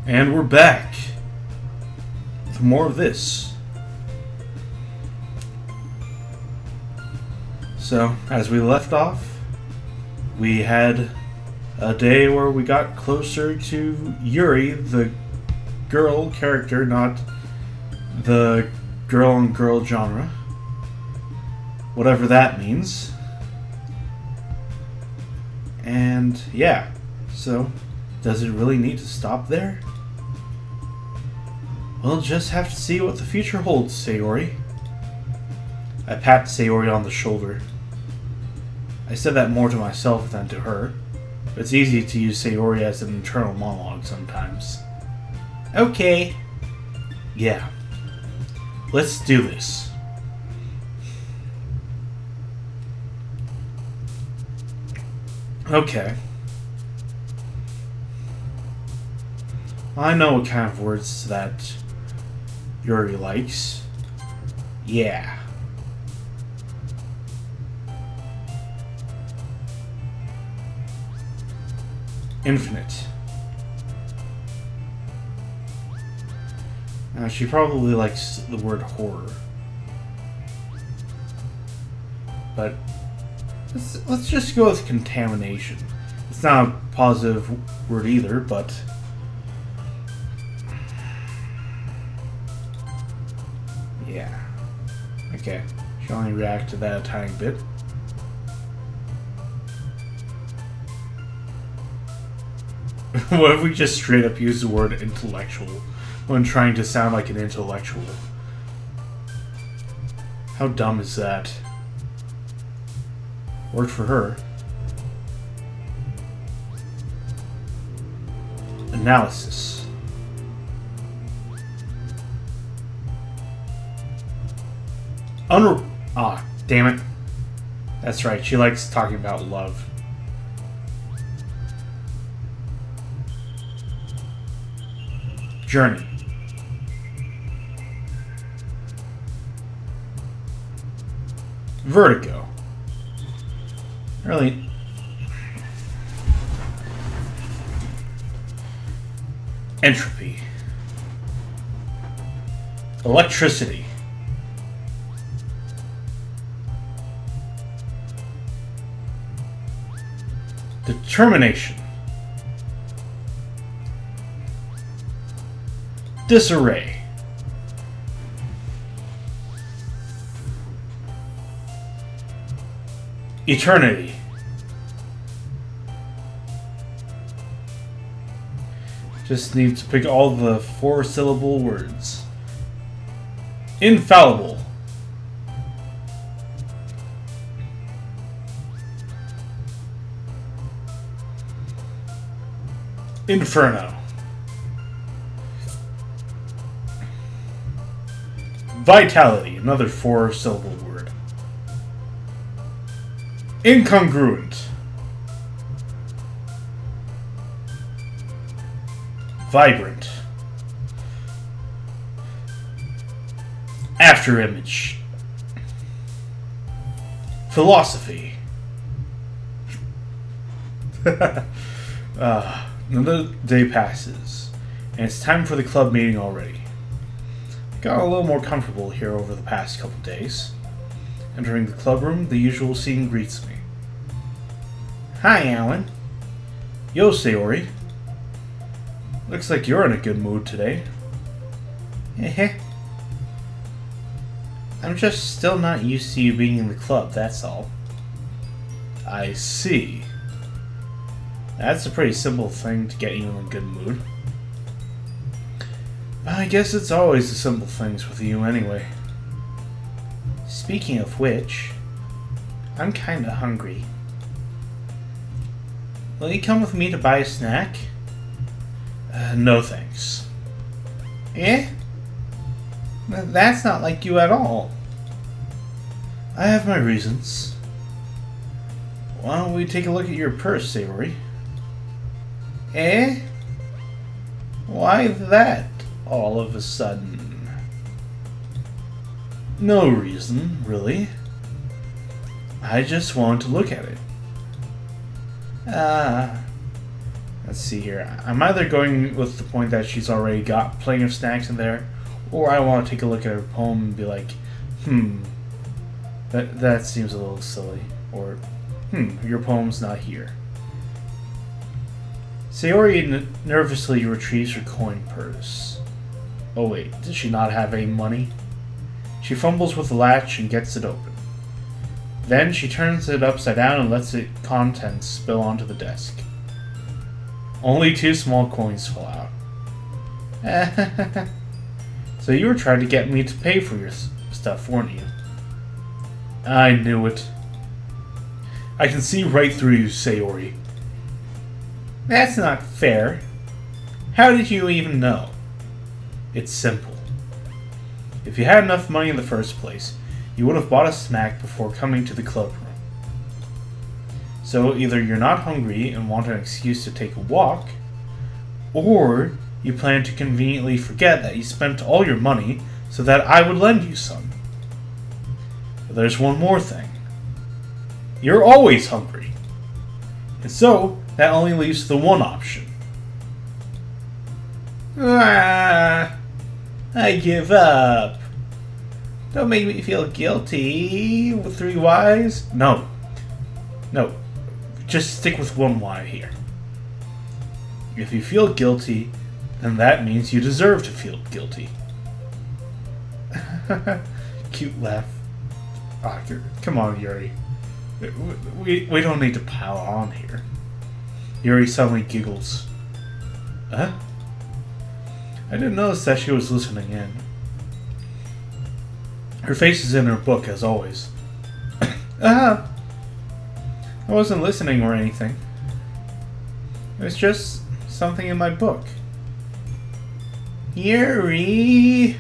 And we're back with more of this. So, as we left off, we had a day where we got closer to Yuri, the girl character, not the girl on girl genre. Whatever that means. And yeah, so does it really need to stop there? We'll just have to see what the future holds, Sayori. I pat Sayori on the shoulder. I said that more to myself than to her. But it's easy to use Sayori as an internal monologue sometimes. Okay. Yeah. Let's do this. Okay. I know what kind of words that Yuri likes. Yeah. Infinite. Now, she probably likes the word horror. But let's just go with contamination. It's not a positive word either, but yeah. Okay. She only react to that a tiny bit. What if we just straight up use the word intellectual when trying to sound like an intellectual? How dumb is that? Worked for her. Analysis. Ah, damn it. That's right, she likes talking about love. Journey. Vertigo. Really. Entropy. Electricity. Determination. Disarray. Eternity. Just need to pick all the 4-syllable words. Infallible. Inferno. Vitality, another 4-syllable word. Incongruent. Vibrant. Afterimage. Philosophy. Another day passes, and it's time for the club meeting already. Got a little more comfortable here over the past couple days. Entering the club room, the usual scene greets me. Hi, Alan. Yo, Sayori. Looks like you're in a good mood today. Heh. I'm just still not used to you being in the club, that's all. I see. That's a pretty simple thing to get you in a good mood. I guess it's always the simple things with you anyway. Speaking of which, I'm kinda hungry. Will you come with me to buy a snack? No thanks. Eh? That's not like you at all. I have my reasons. Why don't we take a look at your purse, Sayori? Eh? Why that, all of a sudden? No reason, really. I just wanted to look at it. Let's see here. I'm either going with the point that she's already got plenty of snacks in there, or I want to take a look at her poem and be like, that seems a little silly. Or, your poem's not here. Sayori nervously retrieves her coin purse. Oh wait, does she not have any money? She fumbles with the latch and gets it open. Then she turns it upside down and lets its contents spill onto the desk. Only 2 small coins fall out. So you were trying to get me to pay for your stuff, weren't you? I knew it. I can see right through you, Sayori. That's not fair. How did you even know? It's simple. If you had enough money in the first place, you would have bought a snack before coming to the club room. So either you're not hungry and want an excuse to take a walk, or you plan to conveniently forget that you spent all your money so that I would lend you some. But there's one more thing. You're always hungry. And so, that only leaves the one option. I give up. Don't make me feel guilty with 3 Ys. No. Just stick with 1 Y here. If you feel guilty, then that means you deserve to feel guilty. Cute laugh. Come on, Yuri. We don't need to pile on here. Yuri suddenly giggles. Huh? I didn't notice that she was listening in. Her face is in her book, as always. I wasn't listening or anything. It was just something in my book. Yuri!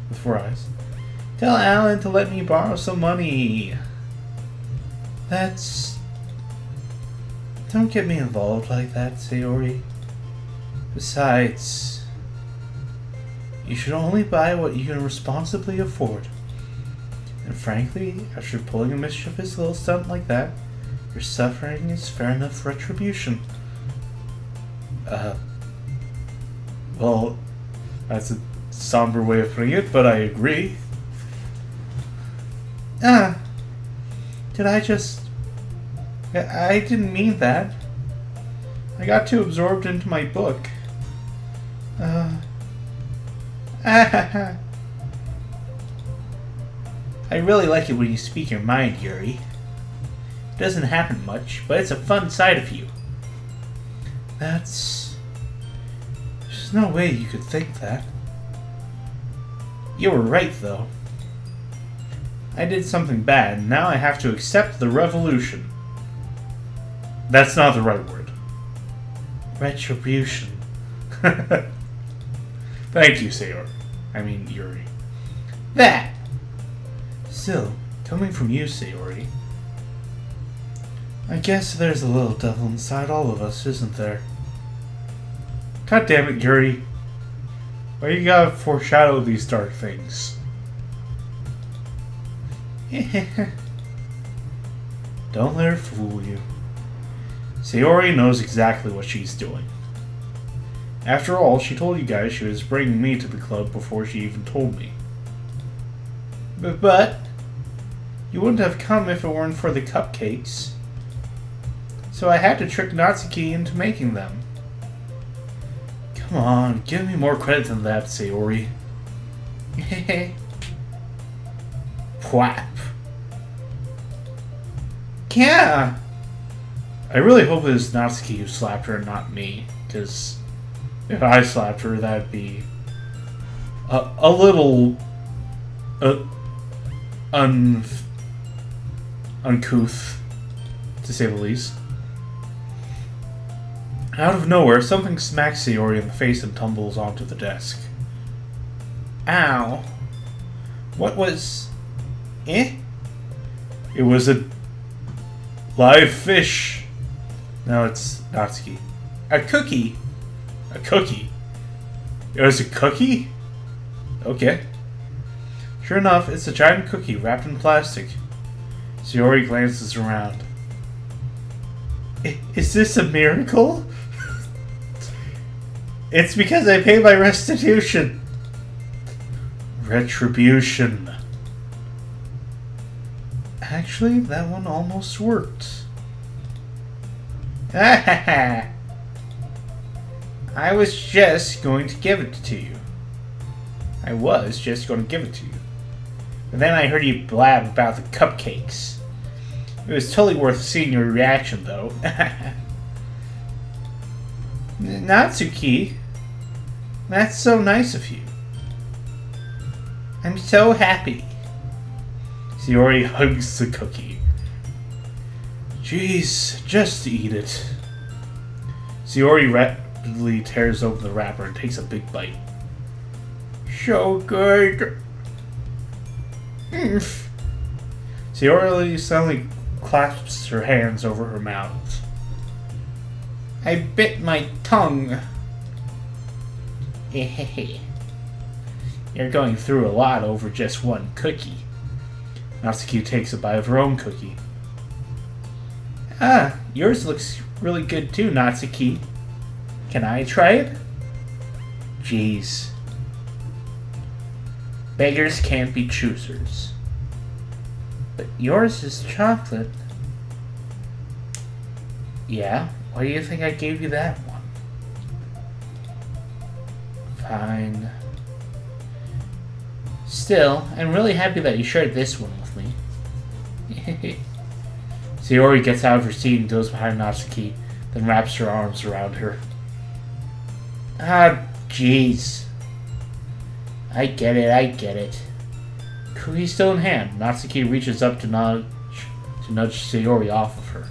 With 4 eyes. Tell Alan to let me borrow some money. Don't get me involved like that, Sayori. Besides, you should only buy what you can responsibly afford. And frankly, after pulling a mischievous little stunt like that, your suffering is fair enough retribution. Well, that's a somber way of putting it, but I agree. I didn't mean that. I got too absorbed into my book. I really like it when you speak your mind, Yuri. It doesn't happen much, but it's a fun side of you. There's no way you could think that. You were right, though. I did something bad, and now I have to accept the revolution. That's not the right word. Retribution. Thank you, Sayori. I mean, Yuri. That! Still, coming from you, Sayori, I guess there's a little devil inside all of us, isn't there? God damn it, Yuri. Why you gotta foreshadow these dark things? Don't let her fool you. Sayori knows exactly what she's doing. After all, she told you guys she was bringing me to the club before she even told me. But you wouldn't have come if it weren't for the cupcakes. So I had to trick Natsuki into making them. Come on, give me more credit than that, Sayori. Hehe. Pwap. Yeah! I really hope it was Natsuki who slapped her and not me, because if I slapped her, that'd be a little uncouth, to say the least. Out of nowhere, something smacks Sayori in the face and tumbles onto the desk. Ow. What was... Eh? It was a live fish. No, it's Natsuki. A cookie. A cookie. It was a cookie? Okay. Sure enough, it's a giant cookie wrapped in plastic. Sayori glances around. Is this a miracle? It's because I pay my restitution. Retribution. Actually, that one almost worked. I was just going to give it to you. I was just going to give it to you. But then I heard you blab about the cupcakes. It was totally worth seeing your reaction, though. Natsuki, that's so nice of you. I'm so happy. Sayori hugs the cookie. Jeez, just eat it. Sayori rapidly tears open the wrapper and takes a big bite. So good. Sayori suddenly clasps her hands over her mouth. I bit my tongue. You're going through a lot over just one cookie. Natsuki takes a bite of her own cookie. Ah, yours looks really good too, Natsuki. Can I try it? Jeez. Beggars can't be choosers. But yours is chocolate. Yeah? Why do you think I gave you that one? Fine. Still, I'm really happy that you shared this one with me. Sayori gets out of her seat and goes behind Natsuki, then wraps her arms around her. Ah, jeez. I get it. Cookie still in hand, Natsuki reaches up to nudge Sayori off of her.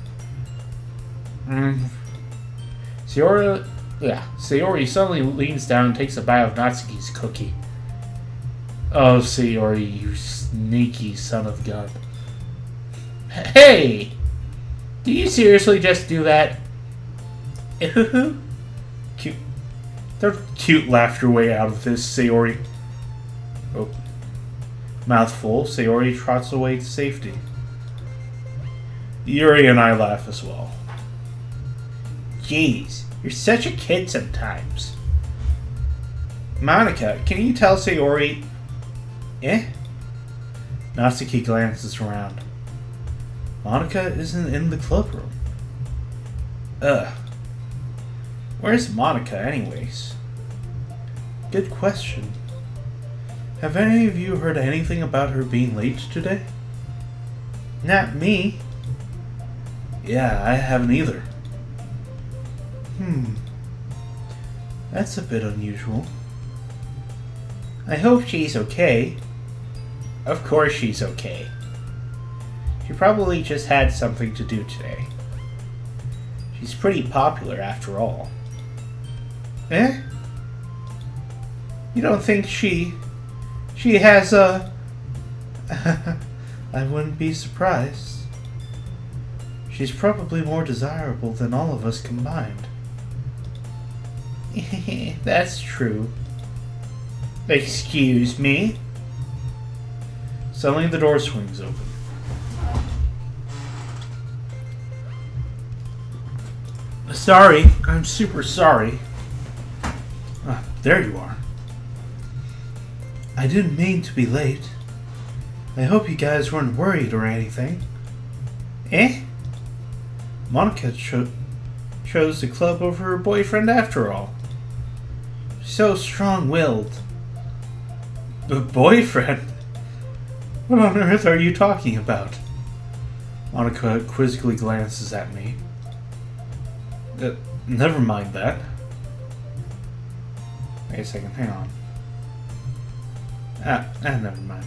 Sayori suddenly leans down and takes a bite of Natsuki's cookie. Oh, Sayori, you sneaky son of a gun. Hey! Do you seriously just do that? Cute. Their cute laughter way out of this, Sayori. Oh. Mouthful, Sayori trots away to safety. Yuri and I laugh as well. Jeez, you're such a kid sometimes. Monica, can you tell Sayori... Natsuki glances around. Monica isn't in the club room. Where's Monica, anyways? Good question. Have any of you heard anything about her being late today? Not me. Yeah, I haven't either. That's a bit unusual. I hope she's okay. Of course she's okay. She probably just had something to do today. She's pretty popular after all. You don't think she has a... I wouldn't be surprised. She's probably more desirable than all of us combined. That's true. Excuse me? Suddenly the door swings open. Sorry, I'm super sorry. There you are. I didn't mean to be late. I hope you guys weren't worried or anything. Monica chose the club over her boyfriend after all. So strong-willed. The boyfriend? What on earth are you talking about? Monica quizzically glances at me. Never mind that. Wait a second, hang on. Never mind.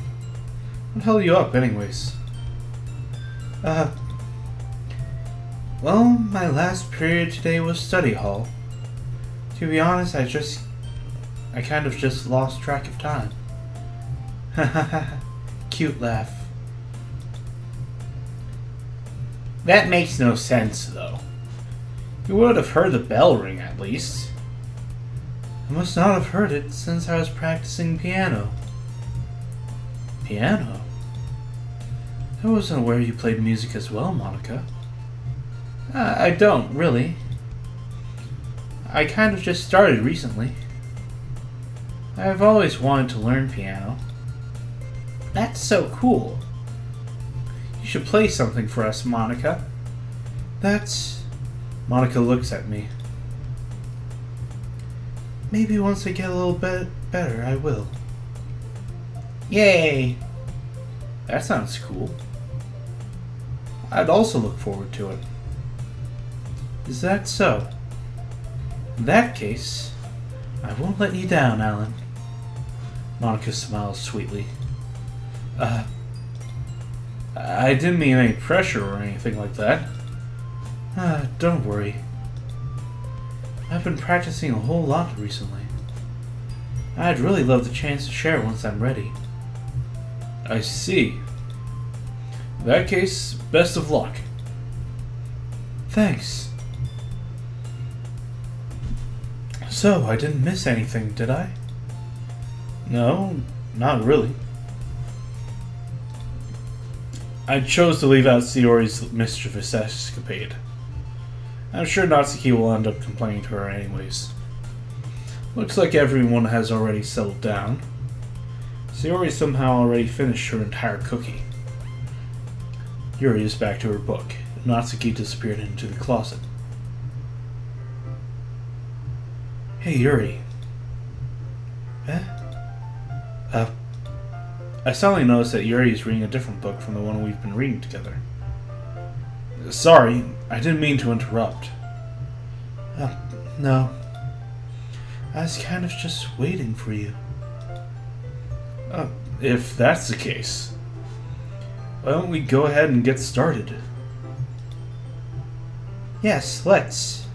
What held you up, anyways? Well, my last period today was study hall. To be honest, I kind of just lost track of time. Cute laugh. That makes no sense, though. You would have heard the bell ring, at least. I must not have heard it since I was practicing piano. Piano? I wasn't aware you played music as well, Monica. I don't, really. I kind of just started recently. I've always wanted to learn piano. That's so cool. You should play something for us, Monica. That's... Monica looks at me. Maybe once I get a little bit better, I will. Yay! That sounds cool. I'd also look forward to it. Is that so? In that case, I won't let you down, Alan. Monica smiles sweetly. I didn't mean any pressure or anything like that. Don't worry. I've been practicing a whole lot recently. I'd really love the chance to share once I'm ready. I see. In that case, best of luck. Thanks. So, I didn't miss anything, did I? No, not really. I chose to leave out Sayori's mischievous escapade. I'm sure Natsuki will end up complaining to her anyways. Looks like everyone has already settled down. Sayori somehow already finished her entire cookie. Yuri is back to her book. Natsuki disappeared into the closet. Hey, Yuri. I suddenly noticed that Yuri is reading a different book from the one we've been reading together. Sorry, I didn't mean to interrupt. No. I was kind of just waiting for you. If that's the case, why don't we go ahead and get started? Yes, let's.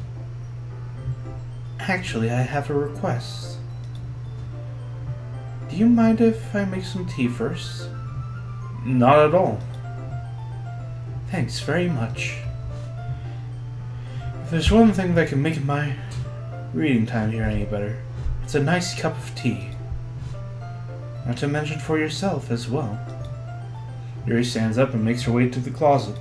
Actually, I have a request. Do you mind if I make some tea first? Not at all. Thanks very much. If there's one thing that can make my reading time here any better, it's a nice cup of tea. Not to mention for yourself as well. Yuri stands up and makes her way to the closet.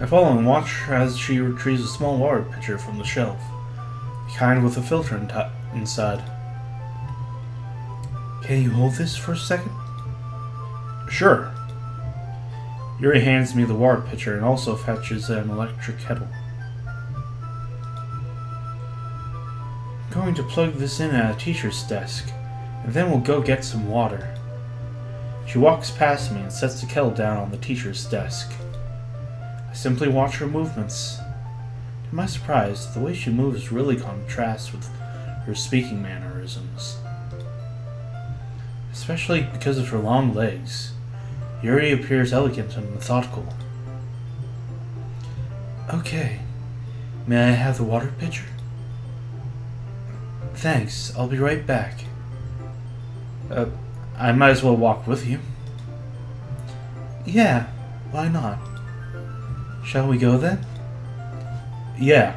I follow and watch as she retrieves a small water pitcher from the shelf, the kind with a filter inside. Can you hold this for a second? Sure. Yuri hands me the water pitcher and also fetches an electric kettle. I'm going to plug this in at a teacher's desk, and then we'll go get some water. She walks past me and sets the kettle down on the teacher's desk. I simply watch her movements. To my surprise, the way she moves really contrasts with her speaking mannerisms. Especially because of her long legs, Yuri appears elegant and methodical. Okay, may I have the water pitcher? Thanks, I'll be right back. I might as well walk with you. Yeah, why not? Shall we go then? Yeah.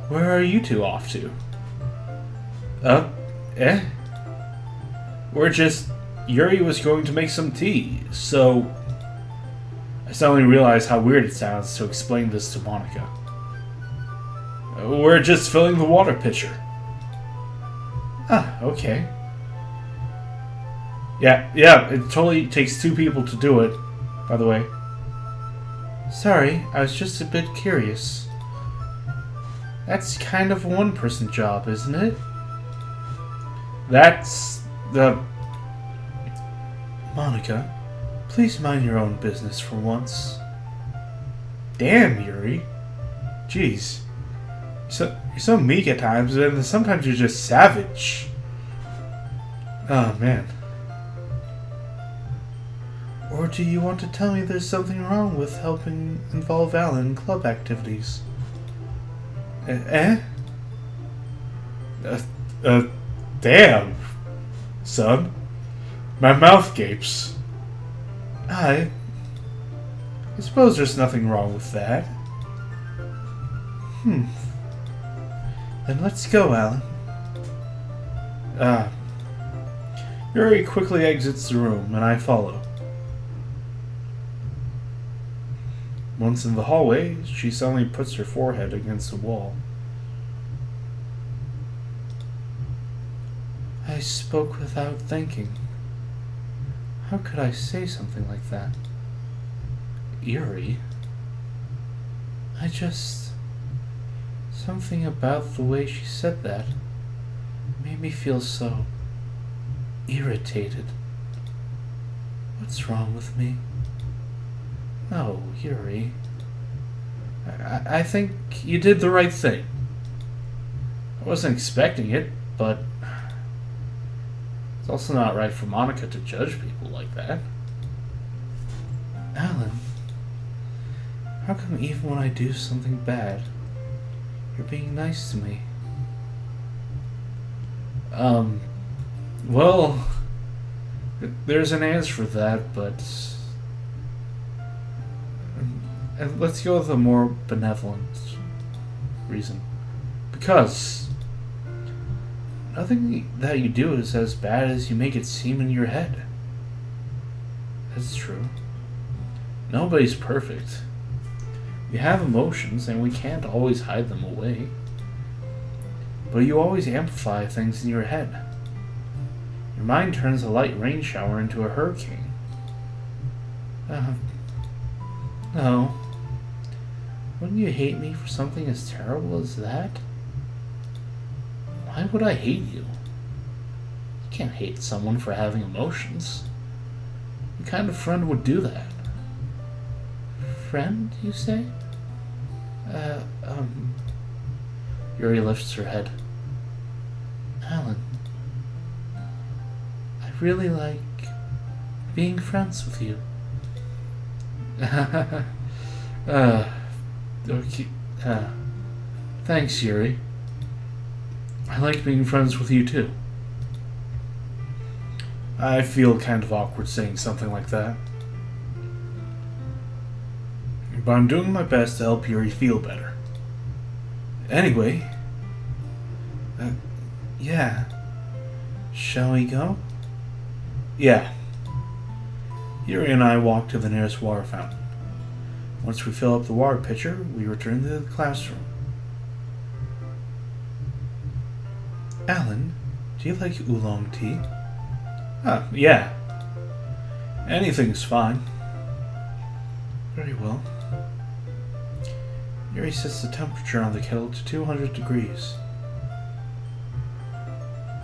Where are you two off to? We're just... Yuri was going to make some tea, so... I suddenly realized how weird it sounds to explain this to Monica. We're just filling the water pitcher. Okay. Yeah, it totally takes two people to do it, by the way. Sorry, I was just a bit curious. That's kind of a one-person job, isn't it? That's the... Monica, please mind your own business for once. Damn, Yuri. Jeez. You're so meek at times, and sometimes you're just savage. Oh, man. Or do you want to tell me there's something wrong with helping involve Alan in club activities? Damn, son. My mouth gapes. I suppose there's nothing wrong with that. Then let's go, Alan. Yuri quickly exits the room, and I follow. Once in the hallway, she suddenly puts her forehead against the wall. I spoke without thinking. How could I say something like that? Yuri? Something about the way she said that made me feel so irritated. What's wrong with me? No, Yuri. I think you did the right thing. I wasn't expecting it, but it's also not right for Monica to judge people like that. Alan, how come even when I do something bad, you're being nice to me? Well, there's an answer for that, but let's go with a more benevolent reason. Because nothing that you do is as bad as you make it seem in your head. That's true. Nobody's perfect. We have emotions, and we can't always hide them away. But you always amplify things in your head. Your mind turns a light rain shower into a hurricane. No. Wouldn't you hate me for something as terrible as that? Why would I hate you? You can't hate someone for having emotions. What kind of friend would do that? Friend, you say? Yuri lifts her head. Alan, I really like being friends with you. Okay. Thanks, Yuri. I like being friends with you too. I feel kind of awkward saying something like that. But I'm doing my best to help Yuri feel better. Anyway, yeah. Shall we go? Yeah. Yuri and I walk to the nearest water fountain. Once we fill up the water pitcher, we return to the classroom. Alan, do you like oolong tea? Yeah. Anything's fine. Very well. Yuri sets the temperature on the kettle to 200 degrees.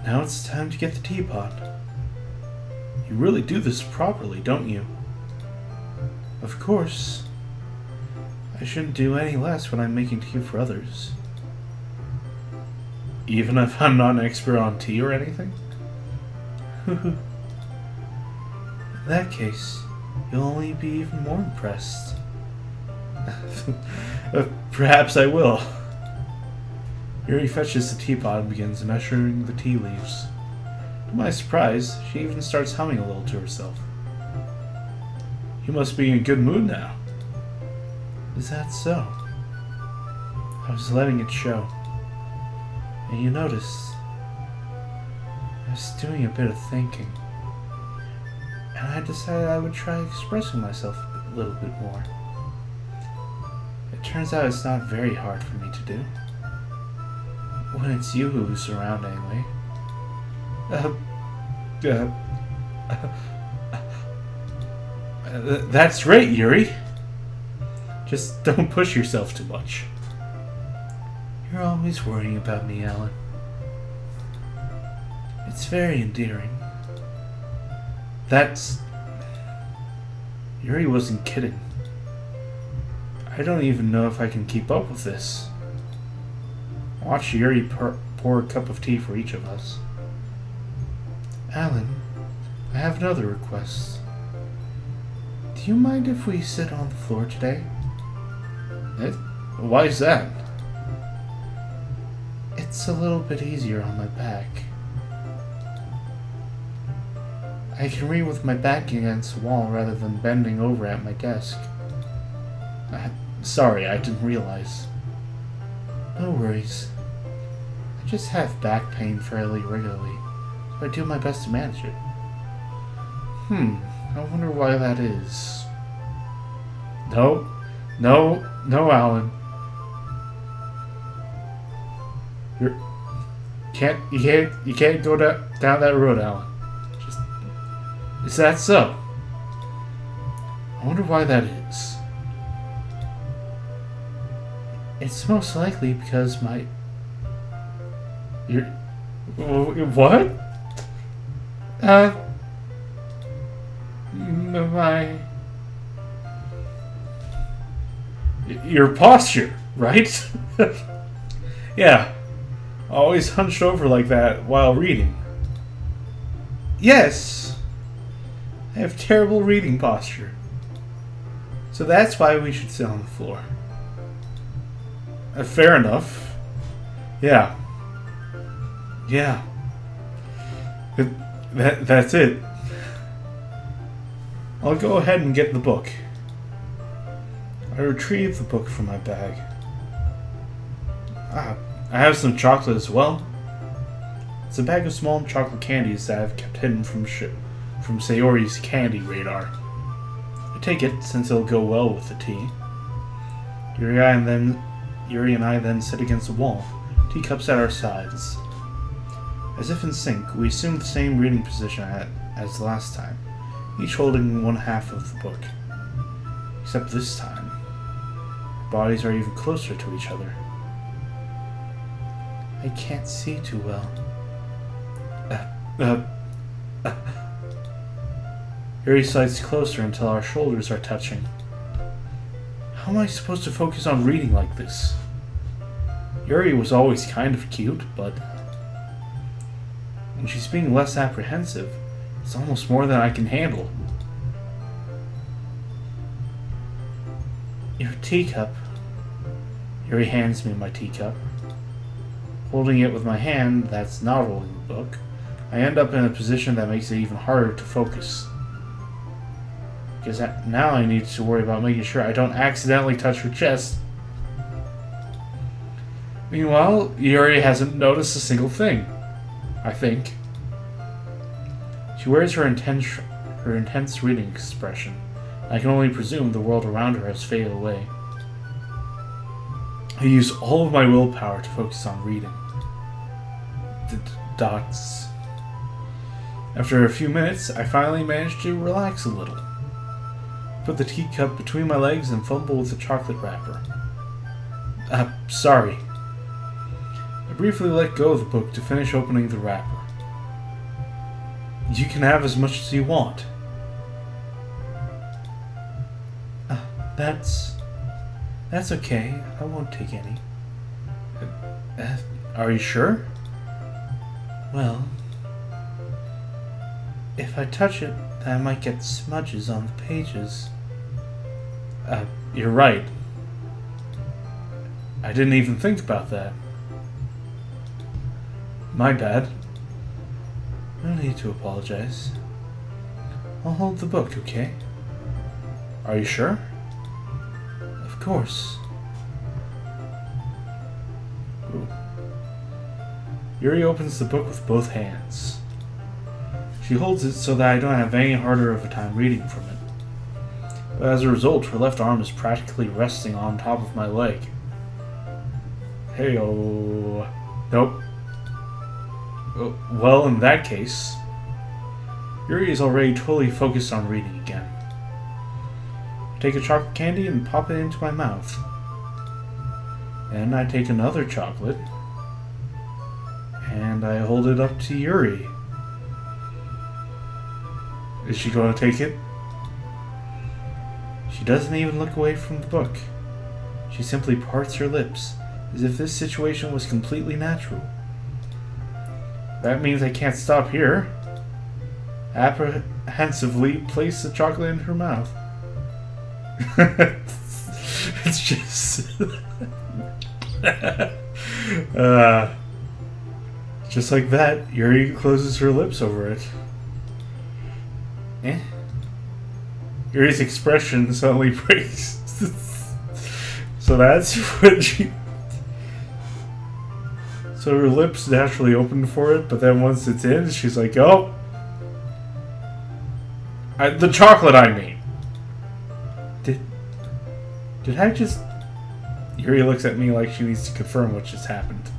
Now it's time to get the teapot. You really do this properly, don't you? Of course. I shouldn't do any less when I'm making tea for others. Even if I'm not an expert on tea or anything? In that case, you'll only be even more impressed. Perhaps I will. Yuri fetches the teapot and begins measuring the tea leaves. To my surprise, she even starts humming a little to herself. You must be in a good mood now. Is that so? I was letting it show. And you noticed, I was doing a bit of thinking. And I decided I would try expressing myself a little bit more. It turns out it's not very hard for me to do. When it's you who's around, anyway. That's right, Yuri. Just don't push yourself too much. You're always worrying about me, Alan. It's very endearing. Yuri wasn't kidding. I don't even know if I can keep up with this. Watch Yuri pour a cup of tea for each of us. Alan, I have another request. Do you mind if we sit on the floor today? Why is that? It's a little bit easier on my back. I can read with my back against the wall rather than bending over at my desk. Sorry, I didn't realize. No worries. I just have back pain fairly regularly, so I do my best to manage it. I wonder why that is. No, No, no, Alan. You can't go down that road, Alan. Just, is that so? I wonder why that is. It's most likely because what? Your posture, right? Yeah. Always hunched over like that while reading. Yes. I have terrible reading posture. So that's why we should sit on the floor. Fair enough. Yeah. Yeah. That's it. I'll go ahead and get the book. I retrieve the book from my bag. I have some chocolate as well. It's a bag of small chocolate candies that I've kept hidden from Sayori's candy radar. I take it, since it'll go well with the tea. Yuri and I then sit against the wall, teacups at our sides. As if in sync, we assume the same reading position as last time, each holding one half of the book. Except this time, our bodies are even closer to each other. I can't see too well. Yuri slides closer until our shoulders are touching. How am I supposed to focus on reading like this? Yuri was always kind of cute, but when she's being less apprehensive, it's almost more than I can handle. Your teacup. Yuri hands me my teacup. Holding it with my hand that's not holding the book, I end up in a position that makes it even harder to focus. Because now I need to worry about making sure I don't accidentally touch her chest. Meanwhile, Yuri hasn't noticed a single thing, I think. She wears her intense reading expression. I can only presume the world around her has faded away. I use all of my willpower to focus on reading. The dots. After a few minutes, I finally manage to relax a little. Put the teacup between my legs and fumble with the chocolate wrapper. Sorry. I briefly let go of the book to finish opening the wrapper. You can have as much as you want. That's okay. I won't take any. Are you sure? Well, if I touch it, I might get smudges on the pages. You're right. I didn't even think about that. My bad. No need to apologize. I'll hold the book, okay? Are you sure? Of course. Ooh. Yuri opens the book with both hands. She holds it so that I don't have any harder of a time reading from it. But as a result, her left arm is practically resting on top of my leg. Hey-oh. Nope. Well, in that case, Yuri is already totally focused on reading again. I take a chocolate candy and pop it into my mouth. Then I take another chocolate, and I hold it up to Yuri. Is she going to take it? She doesn't even look away from the book. She simply parts her lips, as if this situation was completely natural. That means I can't stop here. Apprehensively place the chocolate in her mouth. It's just... just like that, Yuri closes her lips over it. Yuri's expression suddenly breaks. So that's what she... So her lips naturally open for it, but then once it's in, she's like, oh. The chocolate, I mean. Did I just... Yuri looks at me like she needs to confirm what just happened.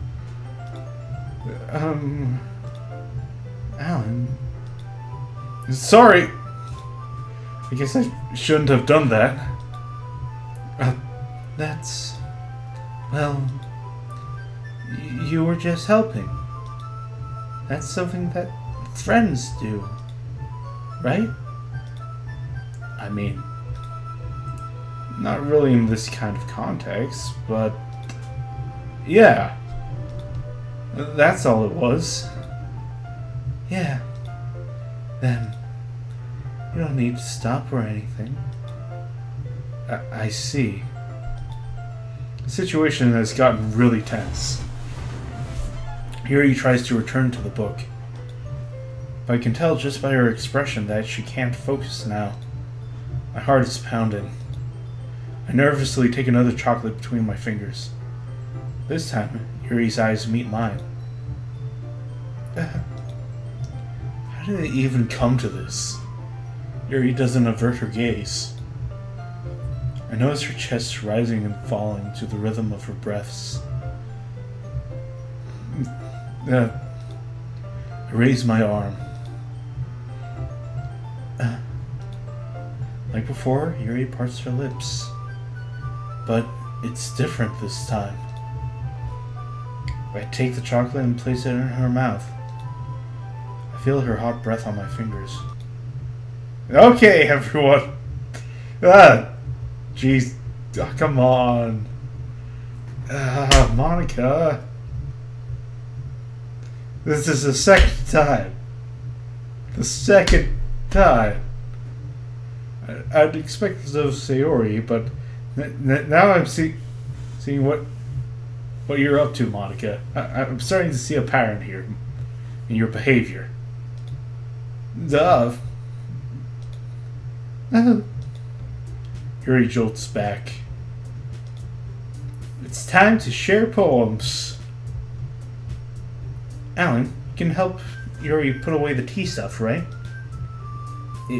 Alan... Sorry! I guess I shouldn't have done that. That's... Well... You were just helping. That's something that friends do. Right? I mean... Not really in this kind of context, but... Yeah. That's all it was. Yeah. Then... You don't need to stop or anything. I see. The situation has gotten really tense. Yuri tries to return to the book. But I can tell just by her expression that she can't focus now. My heart is pounding. I nervously take another chocolate between my fingers. This time, Yuri's eyes meet mine. How did it even come to this? Yuri doesn't avert her gaze. I notice her chest rising and falling to the rhythm of her breaths. I raise my arm. Like before, Yuri parts her lips. But it's different this time. I take the chocolate and place it in her mouth. I feel her hot breath on my fingers. Okay, everyone. Jeez. Oh, come on. Monica. This is the second time. The second time. I'd expect this of Sayori, but now I'm seeing what you're up to, Monica. I'm starting to see a pattern here in your behavior. Duh. Yuri jolts back. It's time to share poems. Alan, you can help Yuri put away the tea stuff, right?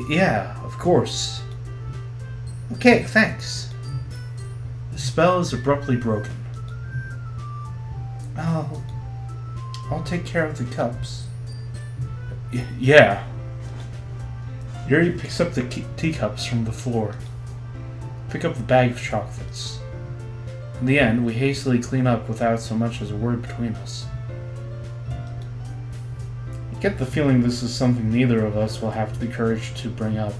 Yeah, of course. Okay, thanks. The spell is abruptly broken. I'll take care of the cups. Yeah. Yuri picks up the teacups from the floor. Pick up the bag of chocolates. In the end, we hastily clean up without so much as a word between us. I get the feeling this is something neither of us will have the courage to bring up.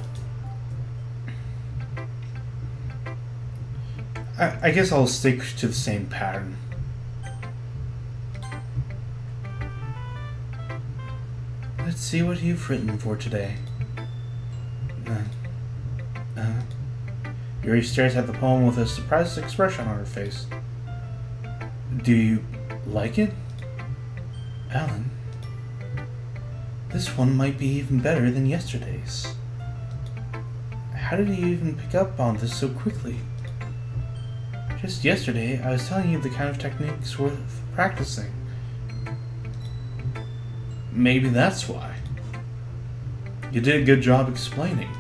I guess I'll stick to the same pattern. Let's see what you've written for today. Yuri stares at the poem with a surprised expression on her face. Do you like it? Alan, this one might be even better than yesterday's. How did you even pick up on this so quickly? Just yesterday, I was telling you the kind of techniques worth practicing. Maybe that's why. You did a good job explaining.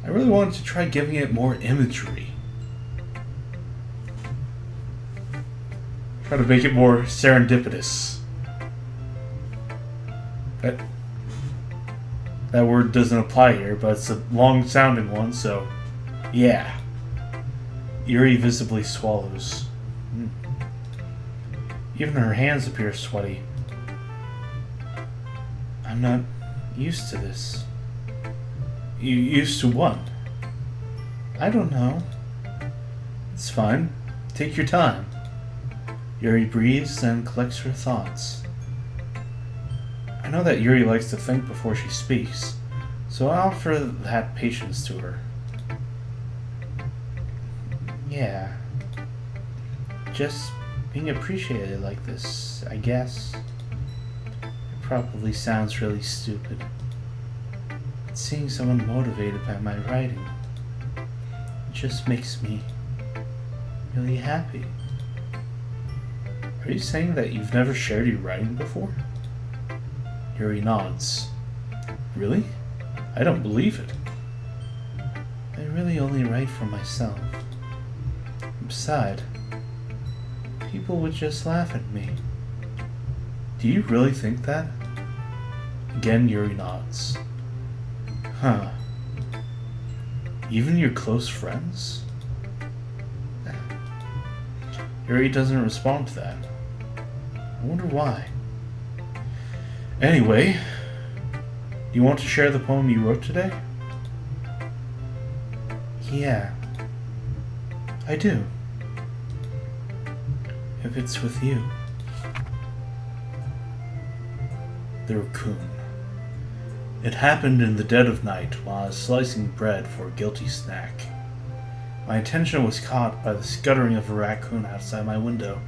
I really wanted to try giving it more imagery. Try to make it more serendipitous. That word doesn't apply here, but it's a long-sounding one, so yeah. Yuri visibly swallows. Even her hands appear sweaty. I'm not used to this. You used to what? I don't know. It's fine. Take your time. Yuri breathes and collects her thoughts. I know that Yuri likes to think before she speaks, so I offer that patience to her. Yeah. Just being appreciated like this, I guess. It probably sounds really stupid. But seeing someone motivated by my writing, it just makes me really happy. Are you saying that you've never shared your writing before? Yuri nods. Really? I don't believe it. I really only write for myself. Besides, people would just laugh at me. Do you really think that? Again, Yuri nods. Huh. Even your close friends? Yuri doesn't respond to that. I wonder why. Anyway, do you want to share the poem you wrote today? Yeah, I do. If it's with you. The raccoon. It happened in the dead of night while I was slicing bread for a guilty snack. My attention was caught by the scuttering of a raccoon outside my window.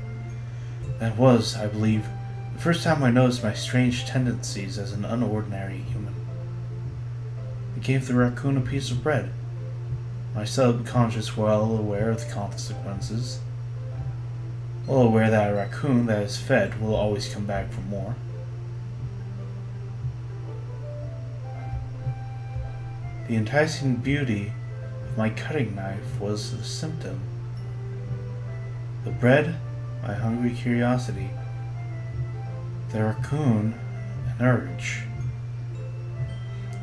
That was, I believe, the first time I noticed my strange tendencies as an unordinary human. I gave the raccoon a piece of bread, my subconscious well aware of the consequences, well aware that a raccoon that is fed will always come back for more. The enticing beauty of my cutting knife was the symptom. The bread, my hungry curiosity. The raccoon, an urge.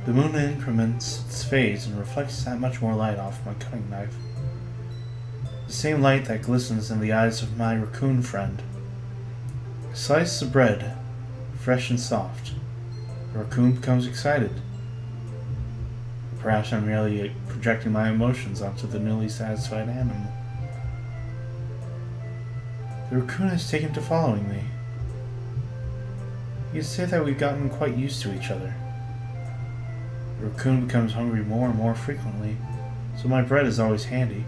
The moon increments its phase and reflects that much more light off my cutting knife. The same light that glistens in the eyes of my raccoon friend. I slice the bread, fresh and soft. The raccoon becomes excited. Perhaps I'm merely projecting my emotions onto the newly satisfied animal. The raccoon has taken to following me. You could say that we've gotten quite used to each other. The raccoon becomes hungry more and more frequently, so my bread is always handy.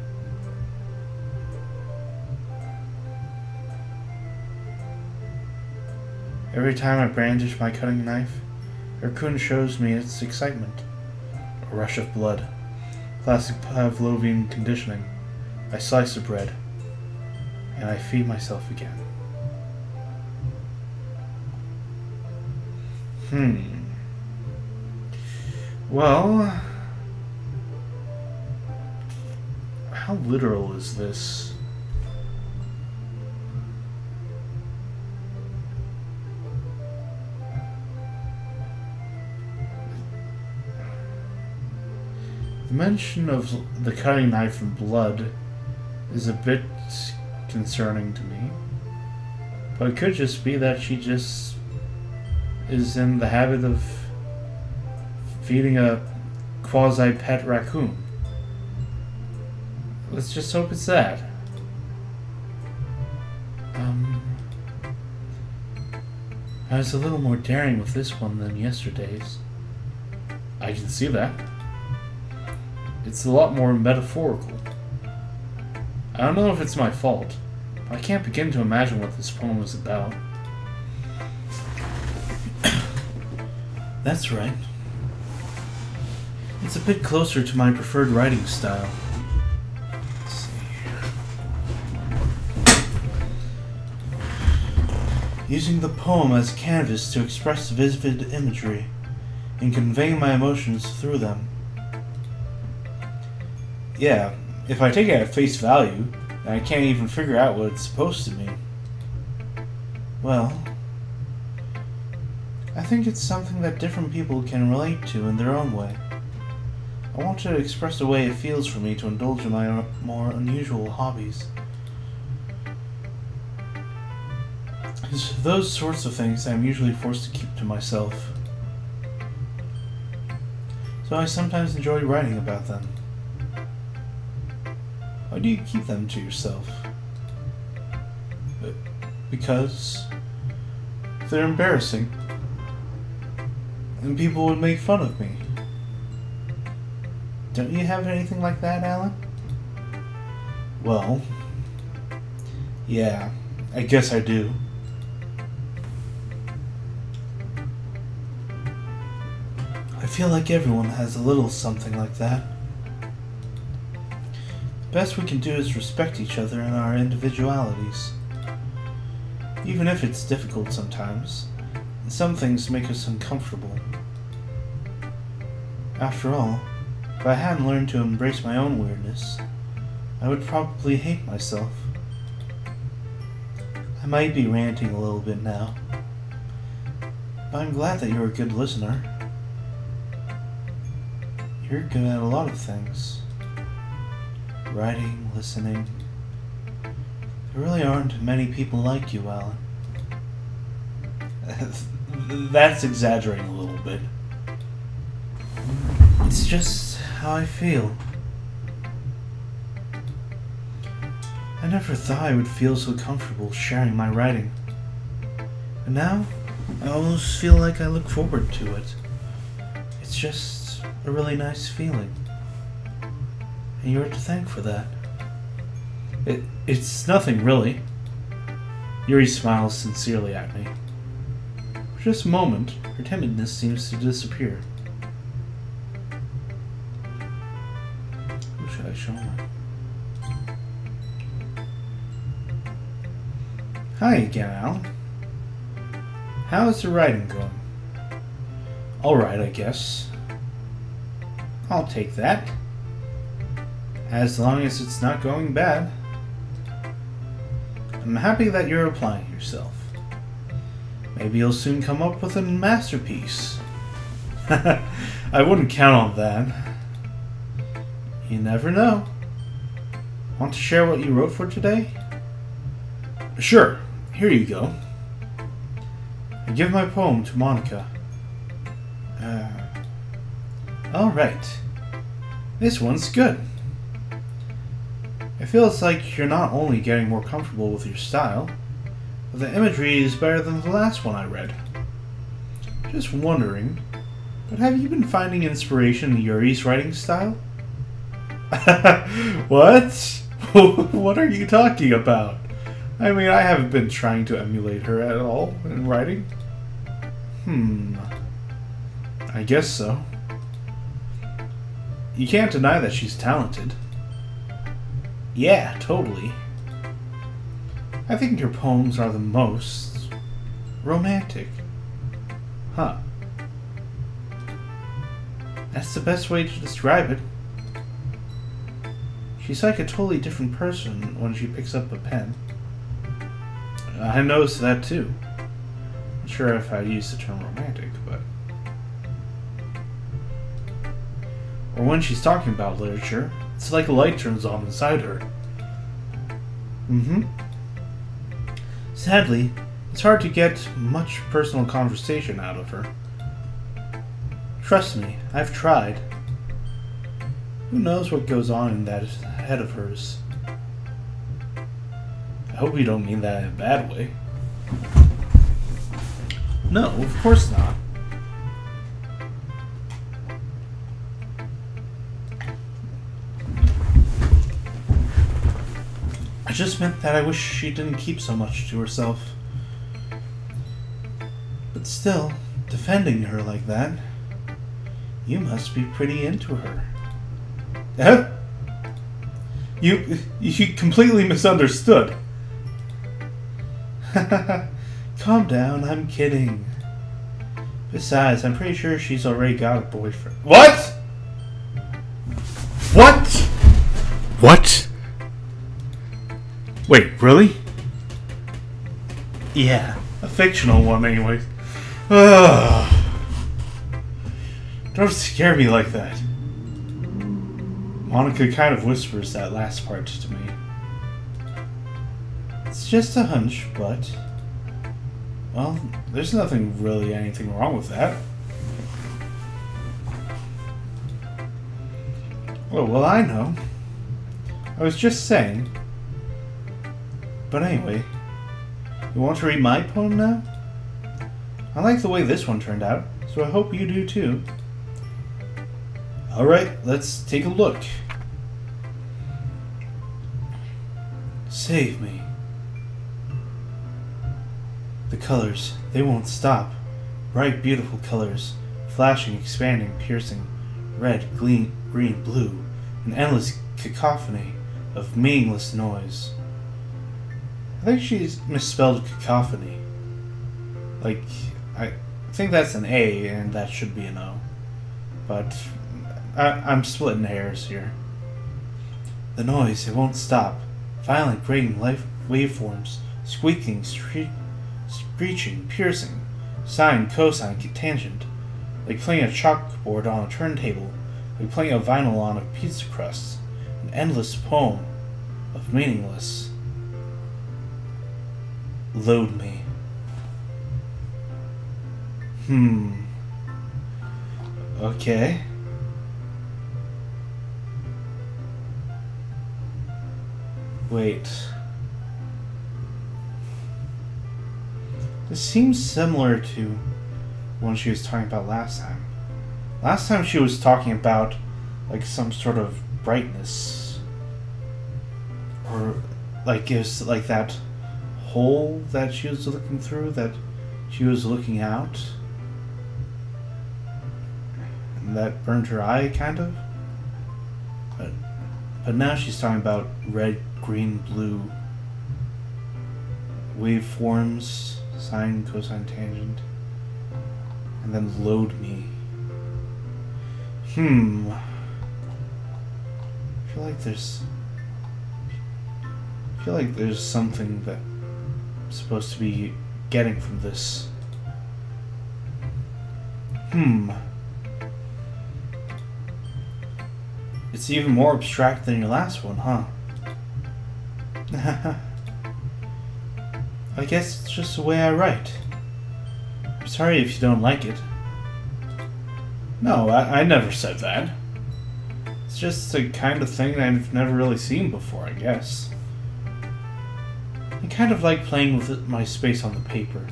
Every time I brandish my cutting knife, the raccoon shows me its excitement. A rush of blood. Classic Pavlovian conditioning. I slice the bread, and I feed myself again. Well, how literal is this? The mention of the cutting knife and blood is a bit concerning to me, but it could just be that she just is in the habit of feeding a quasi-pet raccoon. Let's just hope it's that. I was a little more daring with this one than yesterday's. I can see that. It's a lot more metaphorical. I don't know if it's my fault, but I can't begin to imagine what this poem is about. That's right. It's a bit closer to my preferred writing style. Let's see here. Using the poem as a canvas to express vivid imagery and conveying my emotions through them. Yeah, if I take it at face value, and I can't even figure out what it's supposed to mean, well, I think it's something that different people can relate to in their own way. I want to express the way it feels for me to indulge in my more unusual hobbies. It's those sorts of things I'm usually forced to keep to myself. So I sometimes enjoy writing about them. Why do you keep them to yourself? Because they're embarrassing, and people would make fun of me. Don't you have anything like that, Alan? Well, yeah, I guess I do. I feel like everyone has a little something like that. The best we can do is respect each other and our individualities. Even if it's difficult sometimes, and some things make us uncomfortable. After all, If I hadn't learned to embrace my own weirdness, I would probably hate myself. I might be ranting a little bit now, but I'm glad that you're a good listener. You're good at a lot of things. Writing, listening. There really aren't many people like you, Alan. That's exaggerating a little bit. It's just how I feel. I never thought I would feel so comfortable sharing my writing. And now, I almost feel like I look forward to it. It's just a really nice feeling. And you're to thank for that. It's nothing, really. Yuri smiles sincerely at me. For just a moment, her timidness seems to disappear. Who should I show her? Hi again, Al. How is the writing going? Alright, I guess. I'll take that. As long as it's not going bad. I'm happy that you're applying yourself. Maybe you'll soon come up with a masterpiece. I wouldn't count on that. You never know. Want to share what you wrote for today? Sure. Here you go. I give my poem to Monica. Alright. This one's good. It feels like you're not only getting more comfortable with your style, but the imagery is better than the last one I read. Just wondering, but have you been finding inspiration in Yuri's writing style? What? What are you talking about? I mean, I haven't been trying to emulate her at all in writing. I guess so. You can't deny that she's talented. Yeah, totally. I think your poems are the most romantic. Huh. That's the best way to describe it. She's like a totally different person when she picks up a pen. I noticed that too. Not sure if I'd use the term romantic, but... Or when she's talking about literature, it's like a light turns on inside her. Sadly, it's hard to get much personal conversation out of her. Trust me, I've tried. Who knows what goes on in that head of hers? I hope you don't mean that in a bad way. No, of course not. I just meant that I wish she didn't keep so much to herself. But still, defending her like that, you must be pretty into her. Huh? You completely misunderstood. Calm down, I'm kidding. Besides, I'm pretty sure she's already got a boyfriend. What? What? What? Wait, really? Yeah, a fictional one anyways. Ugh. Don't scare me like that. Monica kind of whispers that last part to me. It's just a hunch, but... Well, there's anything wrong with that. Oh, well, I know. I was just saying. But anyway, you want to read my poem now? I like the way this one turned out, so I hope you do too. Alright, let's take a look. Save me. The colors, they won't stop. Bright, beautiful colors, flashing, expanding, piercing, red, green, blue, an endless cacophony of meaningless noise. I think she's misspelled cacophony. Like, I think that's an A and that should be an O. But I'm splitting hairs here. The noise, it won't stop. Violent, grating waveforms. Squeaking, screeching, piercing. Sine, cosine, tangent. Like playing a chalkboard on a turntable. Like playing a vinyl on a pizza crust. An endless poem of meaningless. Load me. Okay. Wait. This seems similar to one she was talking about last time. Last time she was talking about like some sort of brightness. Or like it was like that hole that she was looking through, that she was looking out. And that burned her eye, kind of. But now she's talking about red, green, blue waveforms, sine, cosine, tangent, and then load me. I feel like there's something that I'm supposed to be getting from this. It's even more abstract than your last one, huh? I guess it's just the way I write. I'm sorry if you don't like it. No, I never said that. It's just the kind of thing I've never really seen before, I guess. I kind of like playing with my space on the paper.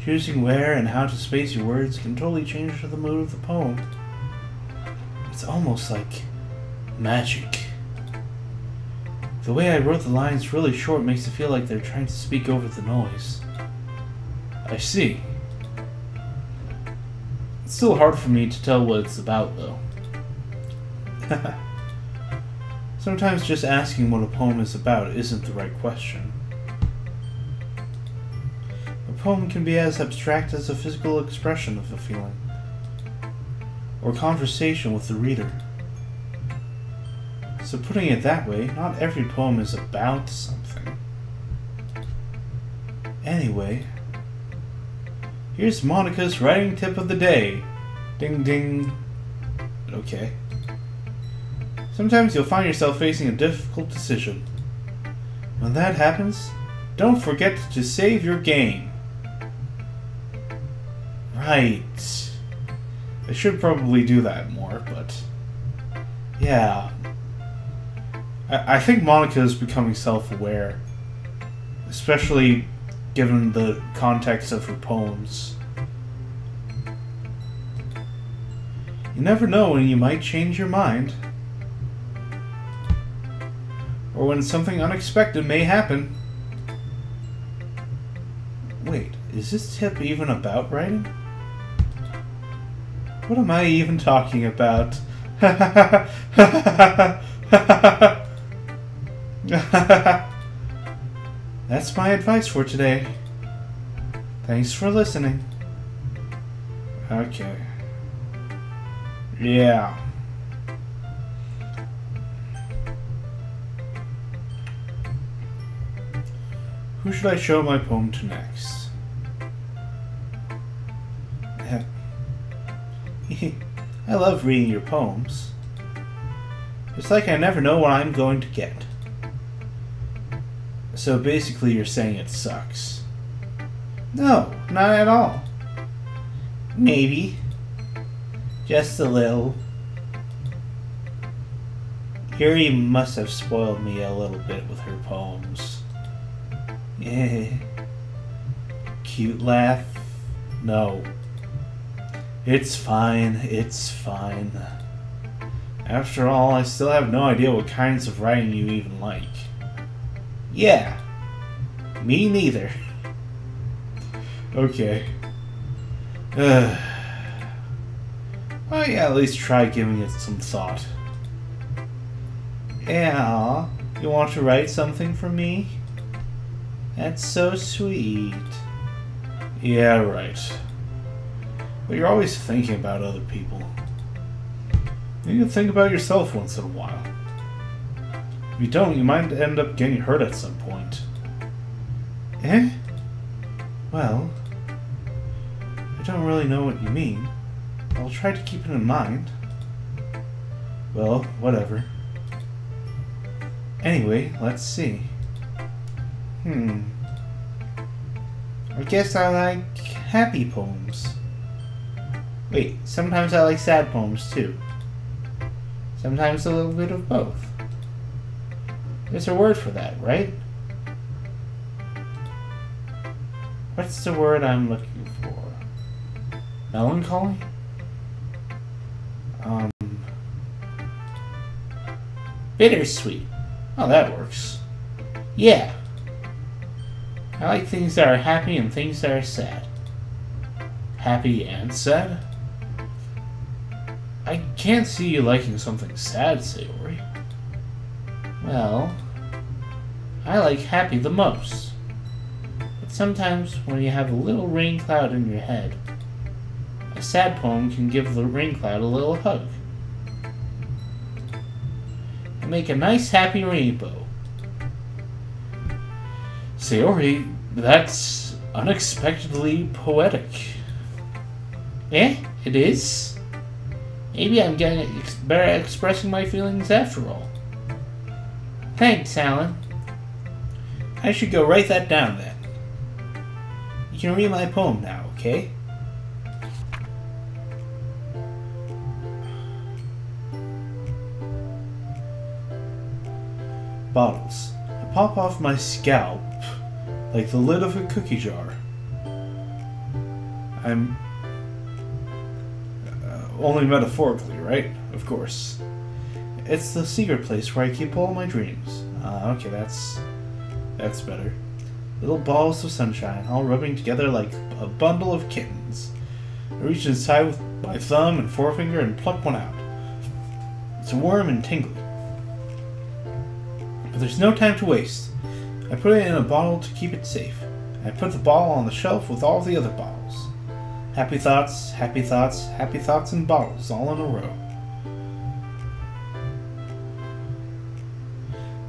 Choosing where and how to space your words can totally change the mood of the poem. It's almost like magic. The way I wrote the lines really short makes it feel like they're trying to speak over the noise. I see. It's still hard for me to tell what it's about, though. Sometimes just asking what a poem is about isn't the right question. A poem can be as abstract as a physical expression of a feeling, or conversation with the reader. So putting it that way, not every poem is about something. Anyway, here's Monica's writing tip of the day. Ding ding. Okay. Sometimes you'll find yourself facing a difficult decision. When that happens, don't forget to save your game. Right. I should probably do that more, but yeah. I think Monica is becoming self-aware, especially given the context of her poems. You never know when you might change your mind, or when something unexpected may happen. Wait, is this tip even about writing? What am I even talking about? That's my advice for today. Thanks for listening. Okay. Yeah. Who should I show my poem to next? I love reading your poems. It's like I never know what I'm going to get. So basically you're saying it sucks. No, not at all. Maybe. Just a little. Yuri must have spoiled me a little bit with her poems. Yeah. Cute laugh? No. It's fine, it's fine. After all, I still have no idea what kinds of writing you even like. Yeah. Me neither. Okay. Well, yeah, at least try giving it some thought. Yeah, you want to write something for me? That's so sweet. Yeah, right. But you're always thinking about other people. You can think about yourself once in a while. If you don't, you might end up getting hurt at some point. Eh? Well, I don't really know what you mean. I'll try to keep it in mind. Well, whatever. Anyway, let's see. I guess I like happy poems. Wait, sometimes I like sad poems too. Sometimes a little bit of both. There's a word for that, right? What's the word I'm looking for? Melancholy? Bittersweet. Oh, that works. Yeah. I like things that are happy and things that are sad. Happy and sad? I can't see you liking something sad, Sayori. Well, I like happy the most. But sometimes when you have a little rain cloud in your head, a sad poem can give the rain cloud a little hug. And make a nice happy rainbow. Sayori, that's unexpectedly poetic. Eh? It is? Maybe I'm getting better at expressing my feelings after all. Thanks, Alan. I should go write that down then. You can read my poem now, okay? Bottles. I pop off my scalp like the lid of a cookie jar. I'm only metaphorically, right? Of course. It's the secret place where I keep all my dreams. Okay, that's better. Little balls of sunshine, all rubbing together like a bundle of kittens. I reach inside with my thumb and forefinger and pluck one out. It's warm and tingly. But there's no time to waste. I put it in a bottle to keep it safe. I put the bottle on the shelf with all the other bottles. Happy thoughts, happy thoughts, happy thoughts in bottles, all in a row.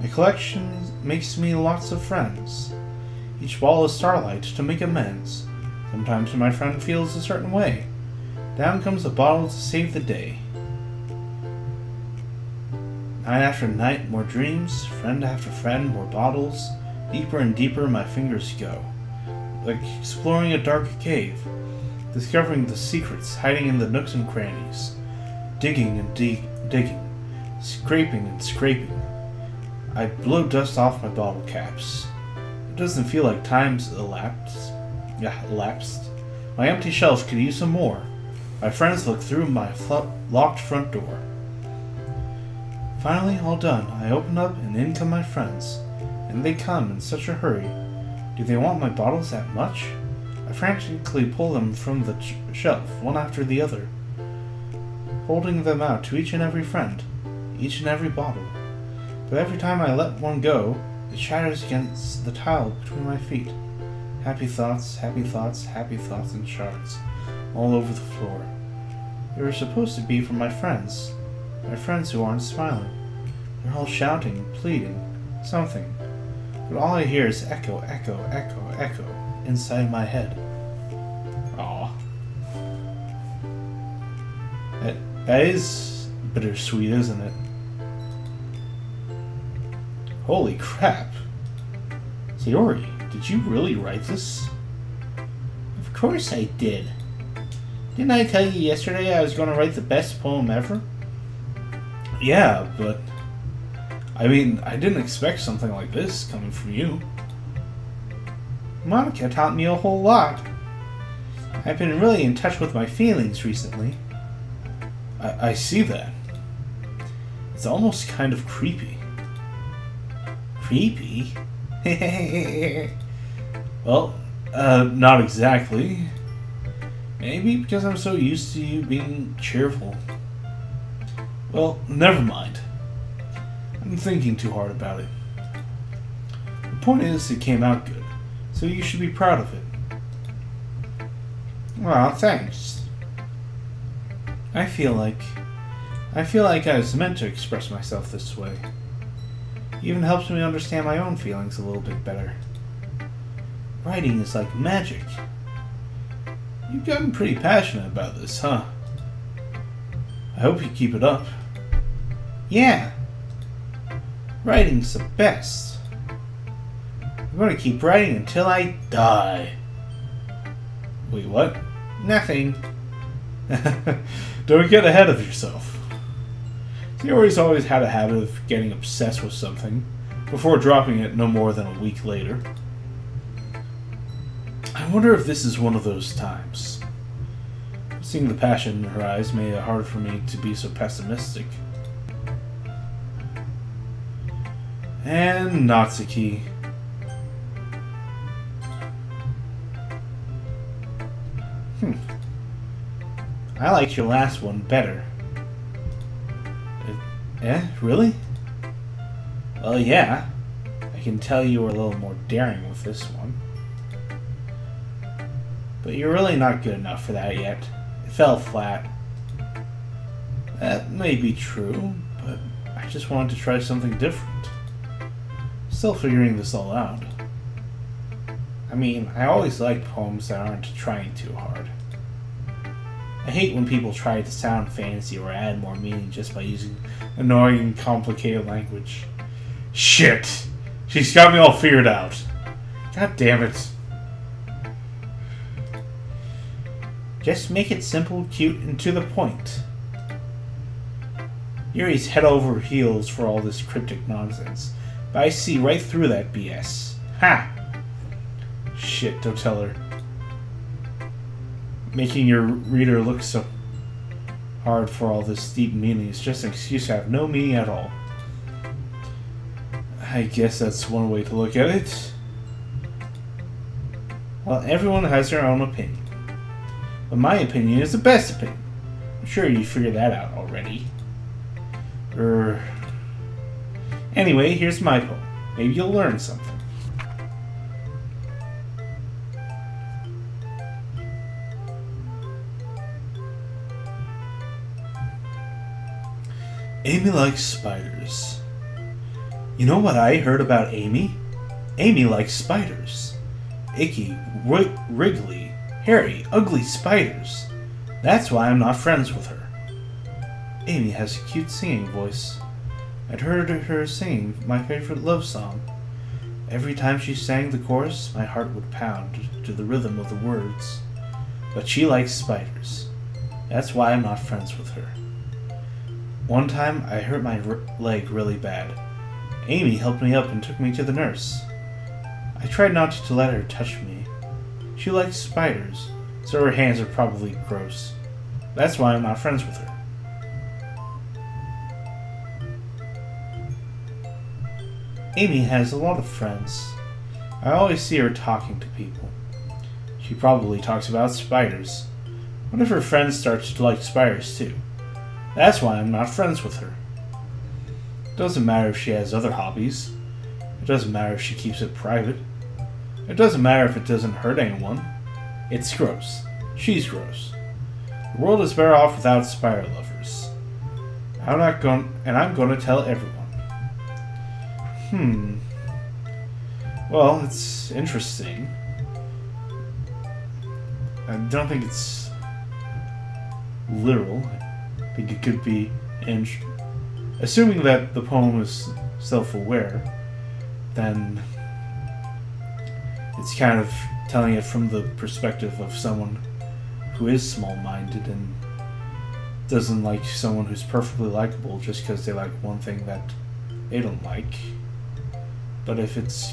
My collection makes me lots of friends. Each ball is starlight to make amends. Sometimes when my friend feels a certain way, down comes a bottle to save the day. Night after night, more dreams, friend after friend, more bottles. Deeper and deeper my fingers go, like exploring a dark cave, discovering the secrets hiding in the nooks and crannies. Digging and digging, scraping and scraping. I blow dust off my bottle caps. It doesn't feel like time's elapsed. My empty shelf could use some more. My friends look through my locked front door. Finally, all done, I open up and in come my friends. And they come in such a hurry. Do they want my bottles that much? I frantically pull them from the shelf, one after the other, holding them out to each and every friend, each and every bottle. But every time I let one go, it shatters against the tile between my feet. Happy thoughts, happy thoughts, happy thoughts in shards, all over the floor. They were supposed to be for my friends who aren't smiling. They're all shouting, pleading, something. But all I hear is echo, echo, echo, echo inside my head. Aw. That is bittersweet, isn't it? Holy crap. Sayori, did you really write this? Of course I did. Didn't I tell you yesterday I was going to write the best poem ever? Yeah, but I mean, I didn't expect something like this coming from you. Monica taught me a whole lot. I've been really in touch with my feelings recently. I see that. It's almost kind of creepy. Creepy? Well, not exactly. Maybe because I'm so used to you being cheerful. Well, never mind. I'm thinking too hard about it. The point is, it came out good, so you should be proud of it. Well, thanks. I feel like I feel like I was meant to express myself this way. It even helps me understand my own feelings a little bit better. Writing is like magic. You've gotten pretty passionate about this, huh? I hope you keep it up. Yeah. Writing's the best. I'm going to keep writing until I die. Wait, what? Nothing. Don't get ahead of yourself. Sayori's always had a habit of getting obsessed with something before dropping it no more than a week later. I wonder if this is one of those times. Seeing the passion in her eyes made it hard for me to be so pessimistic. And Natsuki. I liked your last one better. Really? Well, yeah. I can tell you were a little more daring with this one. But you're really not good enough for that yet. It fell flat. That may be true, but I just wanted to try something different. Still figuring this all out. I mean, I always like poems that aren't trying too hard. I hate when people try to sound fancy or add more meaning just by using annoying, complicated language. Shit! She's got me all figured out. God damn it. Just make it simple, cute, and to the point. Yuri's head over heels for all this cryptic nonsense, but I see right through that BS. Ha! Shit, don't tell her. Making your reader look so hard for all this deep meaning is just an excuse to have no meaning at all. I guess that's one way to look at it. Well, everyone has their own opinion. But my opinion is the best opinion. I'm sure you figured that out already. Anyway, here's my poem. Maybe you'll learn something. Amy likes spiders. You know what I heard about Amy? Amy likes spiders. Icky, wriggly, hairy, ugly spiders. That's why I'm not friends with her. Amy has a cute singing voice. I'd heard her singing my favorite love song. Every time she sang the chorus, my heart would pound to the rhythm of the words. But she likes spiders. That's why I'm not friends with her. One time, I hurt my leg really bad. Amy helped me up and took me to the nurse. I tried not to let her touch me. She likes spiders, so her hands are probably gross. That's why I'm not friends with her. Amy has a lot of friends. I always see her talking to people. She probably talks about spiders. What if her friends start to like spiders too? That's why I'm not friends with her. It doesn't matter if she has other hobbies. It doesn't matter if she keeps it private. It doesn't matter if it doesn't hurt anyone. It's gross. She's gross. The world is better off without spider lovers. I'm going to tell everyone. Well, it's interesting. I don't think it's literal. I think it could be, assuming that the poem is self-aware, then it's kind of telling it from the perspective of someone who is small-minded and doesn't like someone who's perfectly likable just because they like one thing that they don't like. But if this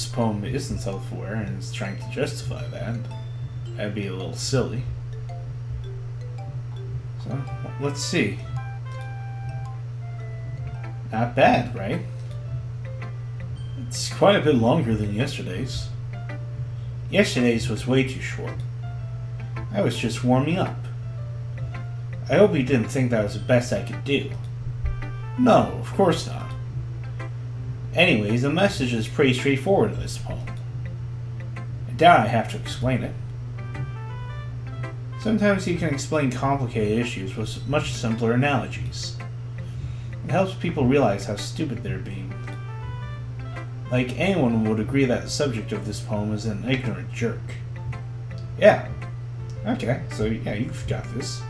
poem isn't self-aware and is trying to justify that, that'd be a little silly. So, let's see. Not bad, right? It's quite a bit longer than yesterday's. Yesterday's was way too short. I was just warming up. I hope you didn't think that was the best I could do. No, of course not. Anyways, the message is pretty straightforward in this poem. I doubt I have to explain it. Sometimes he can explain complicated issues with much simpler analogies. It helps people realize how stupid they're being. Like, anyone would agree that the subject of this poem is an ignorant jerk. Yeah. Okay, so yeah, you've got this.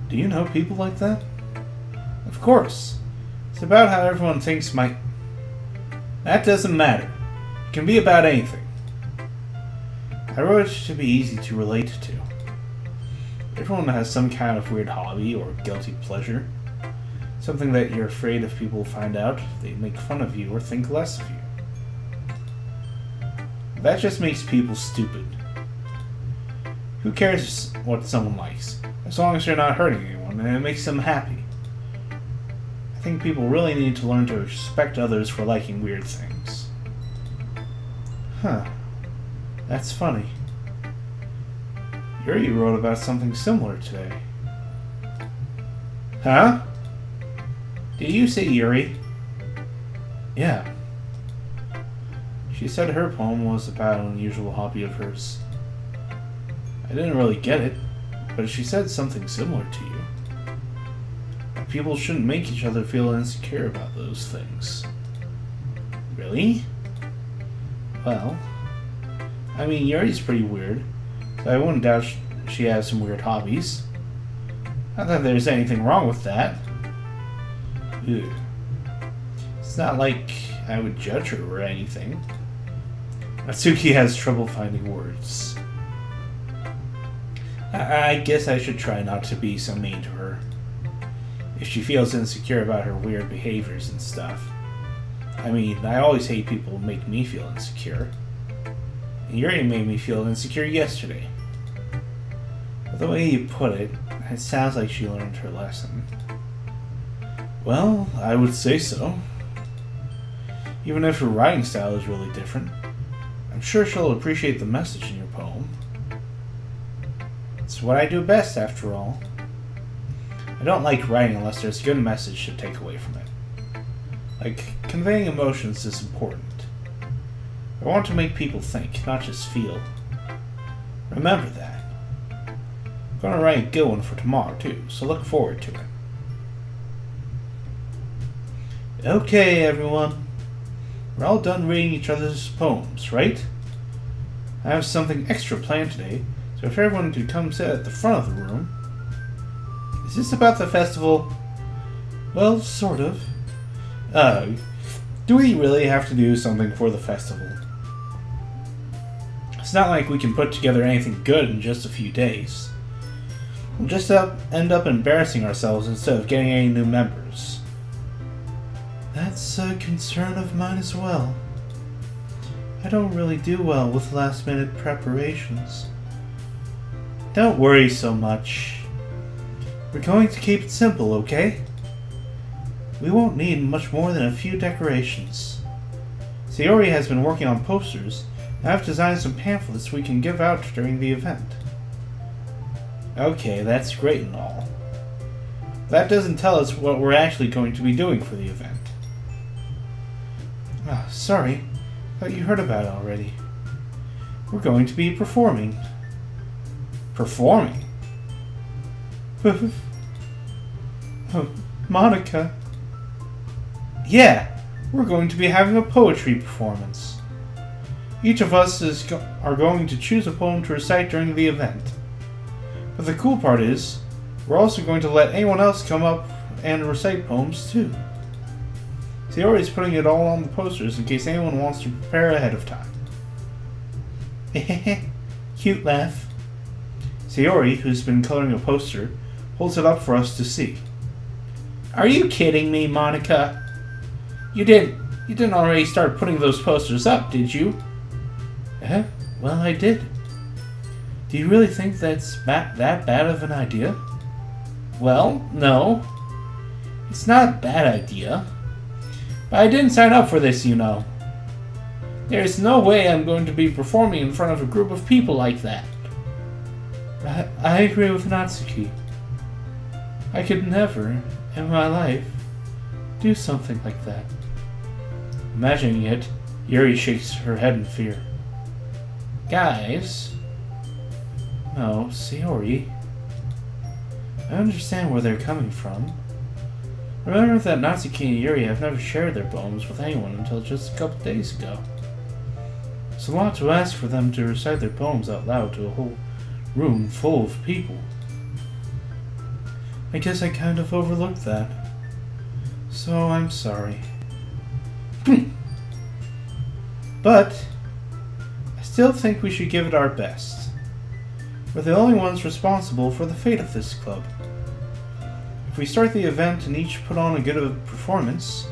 Do you know people like that? Of course. It's about how everyone thinks my... That doesn't matter. It can be about anything. I wrote it to be easy to relate to. Everyone has some kind of weird hobby or guilty pleasure. Something that you're afraid if people find out, they make fun of you or think less of you. That just makes people stupid. Who cares what someone likes, as long as they're not hurting anyone and it makes them happy? I think people really need to learn to respect others for liking weird things. Huh. That's funny. Yuri wrote about something similar today. Huh? Did you say Yuri? Yeah. She said her poem was about an unusual hobby of hers. I didn't really get it, but she said something similar to you. That people shouldn't make each other feel insecure about those things. Really? Well, I mean, Yuri's pretty weird, so I wouldn't doubt she has some weird hobbies. Not that there's anything wrong with that. Ew. It's not like I would judge her or anything. Natsuki has trouble finding words. I guess I should try not to be so mean to her. If she feels insecure about her weird behaviors and stuff. I mean, I always hate people who make me feel insecure. And Yuri made me feel insecure yesterday. But the way you put it, it sounds like she learned her lesson. Well, I would say so. Even if her writing style is really different, I'm sure she'll appreciate the message in your poem. It's what I do best, after all. I don't like writing unless there's a good message to take away from it. Like, conveying emotions is important. I want to make people think, not just feel. Remember that. I'm going to write a good one for tomorrow, too, so look forward to it. Okay, everyone. We're all done reading each other's poems, right? I have something extra planned today, so if everyone could come sit at the front of the room. Is this about the festival? Well, sort of. Do we really have to do something for the festival? It's not like we can put together anything good in just a few days. We'll just end up embarrassing ourselves instead of getting any new members. That's a concern of mine as well. I don't really do well with last-minute preparations. Don't worry so much. We're going to keep it simple, okay? We won't need much more than a few decorations. Sayori has been working on posters, and I've designed some pamphlets we can give out during the event. Okay, that's great and all. That doesn't tell us what we're actually going to be doing for the event. Sorry. Thought you heard about it already. We're going to be performing. Performing? Oh, Monica. Yeah, we're going to be having a poetry performance. Each of us are going to choose a poem to recite during the event. But the cool part is, we're also going to let anyone else come up and recite poems too. Sayori's putting it all on the posters in case anyone wants to prepare ahead of time. Cute laugh. Sayori, who's been coloring a poster, holds it up for us to see. Are you kidding me, Monica? You didn't already start putting those posters up, did you? Well, I did. Do you really think that's that bad of an idea? Well, no. It's not a bad idea. But I didn't sign up for this, you know. There's no way I'm going to be performing in front of a group of people like that. I agree with Natsuki. I could never, in my life, do something like that. Imagining it, Yuri shakes her head in fear. Guys, No, Sayori. I understand where they're coming from. Remember that Natsuki and Yuri have never shared their poems with anyone until just a couple days ago. It's a lot to ask for them to recite their poems out loud to a whole room full of people. I guess I kind of overlooked that. So I'm sorry. But I still think we should give it our best. We're the only ones responsible for the fate of this club. If we start the event and each put on a good performance,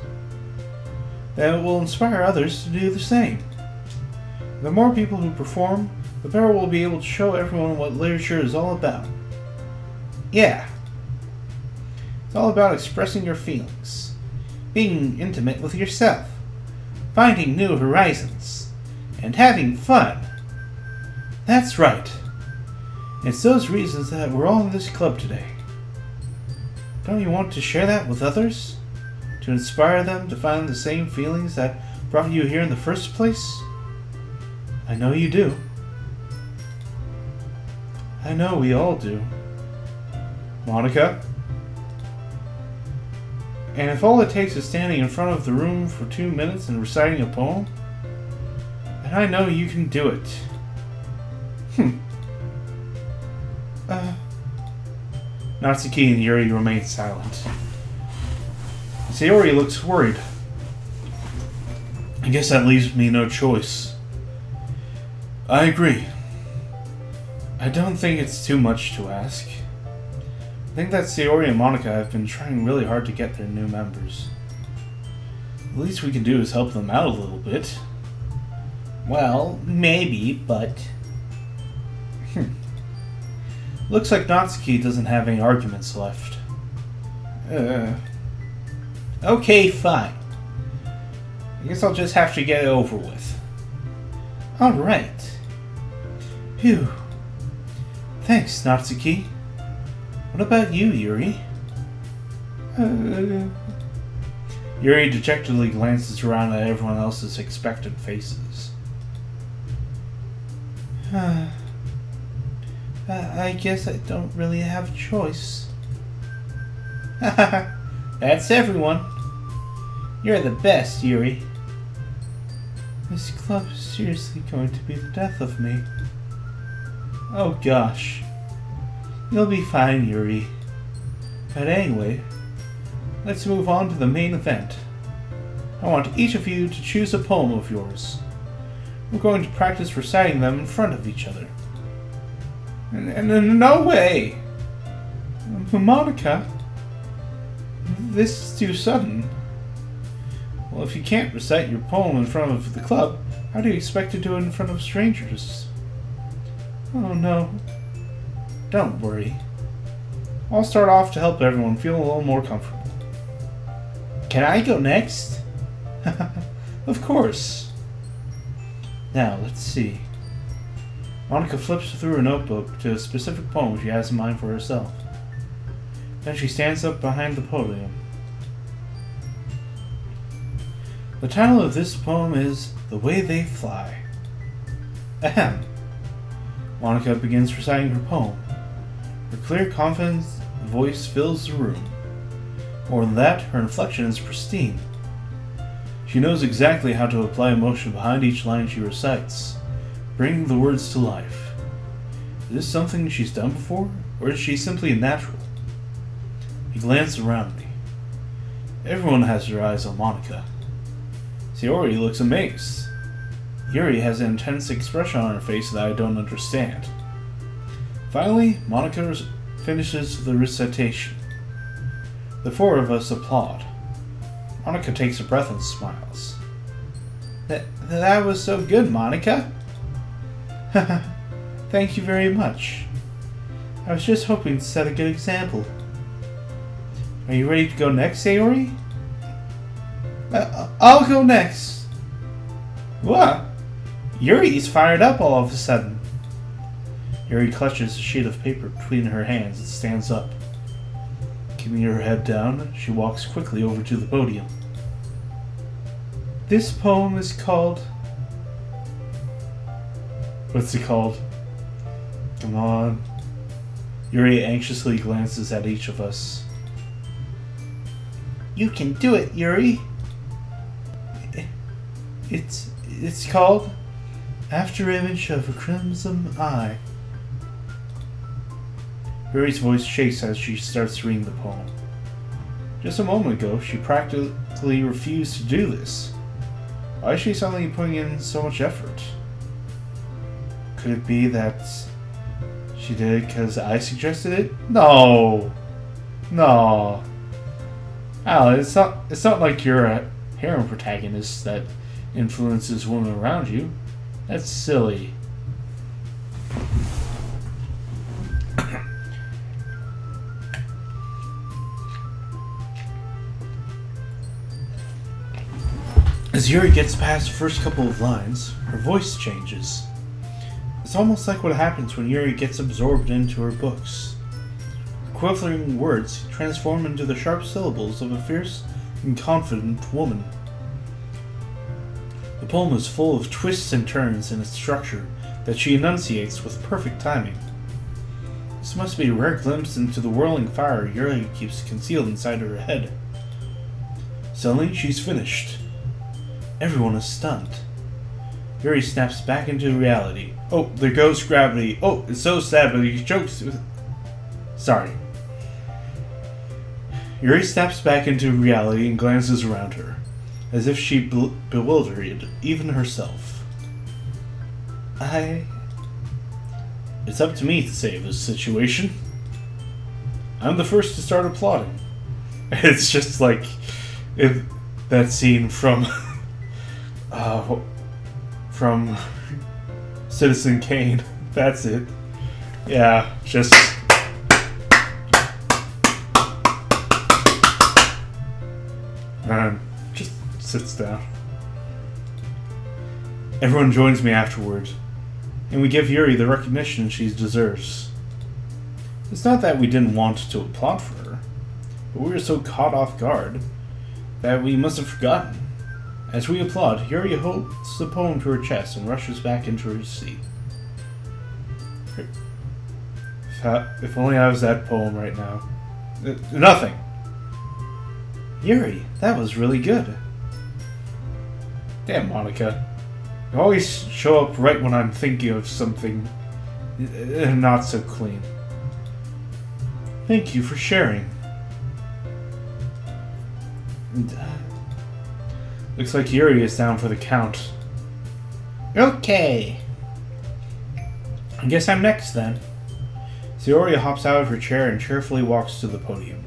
then it will inspire others to do the same. The more people who perform, the better we'll be able to show everyone what literature is all about. Yeah. It's all about expressing your feelings, being intimate with yourself, finding new horizons, and having fun. That's right. It's those reasons that we're all in this club today. Don't you want to share that with others? To inspire them to find the same feelings that brought you here in the first place? I know you do. I know we all do. Monica? And if all it takes is standing in front of the room for 2 minutes and reciting a poem, then I know you can do it. Natsuki and Yuri remain silent. Sayori looks worried. I guess that leaves me no choice. I agree. I don't think it's too much to ask. I think that Sayori and Monica have been trying really hard to get their new members. The least we can do is help them out a little bit. Well, maybe, but... Looks like Natsuki doesn't have any arguments left. Okay, fine. I guess I'll just have to get it over with. Alright. Phew. Thanks, Natsuki. What about you, Yuri? Yuri dejectedly glances around at everyone else's expectant faces. I guess I don't really have a choice. That's everyone. You're the best, Yuri. This club is seriously going to be the death of me. Oh gosh. You'll be fine, Yuri. But anyway, let's move on to the main event. I want each of you to choose a poem of yours. We're going to practice reciting them in front of each other. No way! Monica, this is too sudden. Well, if you can't recite your poem in front of the club, how do you expect to do it in front of strangers? Oh no. Don't worry. I'll start off to help everyone feel a little more comfortable. Can I go next? Of course. Now, let's see. Monica flips through her notebook to a specific poem she has in mind for herself. Then she stands up behind the podium. The title of this poem is The Way They Fly. Ahem. Monica begins reciting her poem. Her clear, confident voice fills the room. More than that, her inflection is pristine. She knows exactly how to apply emotion behind each line she recites, bringing the words to life. Is this something she's done before, or is she simply a natural? I glance around me. Everyone has their eyes on Monica. Sayori looks amazed. Yuri has an intense expression on her face that I don't understand. Finally, Monica finishes the recitation. The four of us applaud. Monica takes a breath and smiles. That was so good, Monica. Thank you very much. I was just hoping to set a good example. Are you ready to go next, Sayori? I'll go next. What? Yuri's fired up all of a sudden. Yuri clutches a sheet of paper between her hands and stands up. Keeping her head down, she walks quickly over to the podium. This poem is called... What's it called? Come on. Yuri anxiously glances at each of us. You can do it, Yuri. It's called Afterimage of a Crimson Eye. Yuri's voice shakes as she starts reading the poem. Just a moment ago, she practically refused to do this. Why is she suddenly putting in so much effort? Could it be that she did it because I suggested it? No! No. Al, it's not like you're a harem protagonist that influences women around you. That's silly. As Yuri gets past the first couple of lines, her voice changes. It's almost like what happens when Yuri gets absorbed into her books. Her quivering words transform into the sharp syllables of a fierce and confident woman. The poem is full of twists and turns in its structure that she enunciates with perfect timing. This must be a rare glimpse into the whirling fire Yuri keeps concealed inside her head. Suddenly, she's finished. Everyone is stunned. Yuri snaps back into reality. Oh, there goes gravity. Oh, it's so sad, but he chokes. Sorry. Yuri snaps back into reality and glances around her, as if she bewildered even herself. It's up to me to save this situation. I'm the first to start applauding. It's just like that scene from Citizen Kane. That's it. Yeah, just... And just sits down. Everyone joins me afterward, and we give Yuri the recognition she deserves. It's not that we didn't want to applaud for her, but we were so caught off guard that we must have forgotten. As we applaud, Yuri holds the poem to her chest and rushes back into her seat. If only I was that poem right now. Nothing! Yuri, that was really good. Damn, Monica. You always show up right when I'm thinking of something not so clean. Thank you for sharing. Looks like Yuri is down for the count. Okay. I guess I'm next then. Sayori hops out of her chair and cheerfully walks to the podium.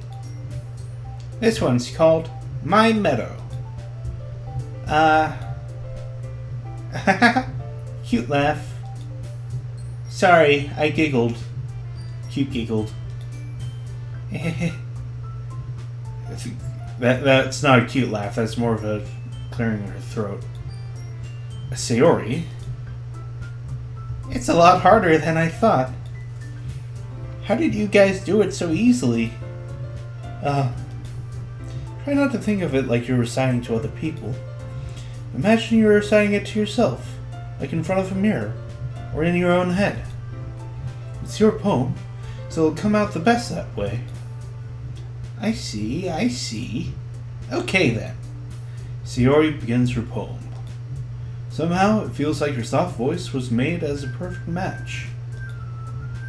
This one's called My Meadow. Cute laugh. Sorry, I giggled. Cute giggled. That's not a cute laugh, that's more of a clearing her throat. Sayori? It's a lot harder than I thought. How did you guys do it so easily? Try not to think of it like you're reciting to other people. Imagine you're reciting it to yourself, like in front of a mirror, or in your own head. It's your poem, so it'll come out the best that way. I see, I see. Okay then. Sayori begins her poem. Somehow, it feels like her soft voice was made as a perfect match.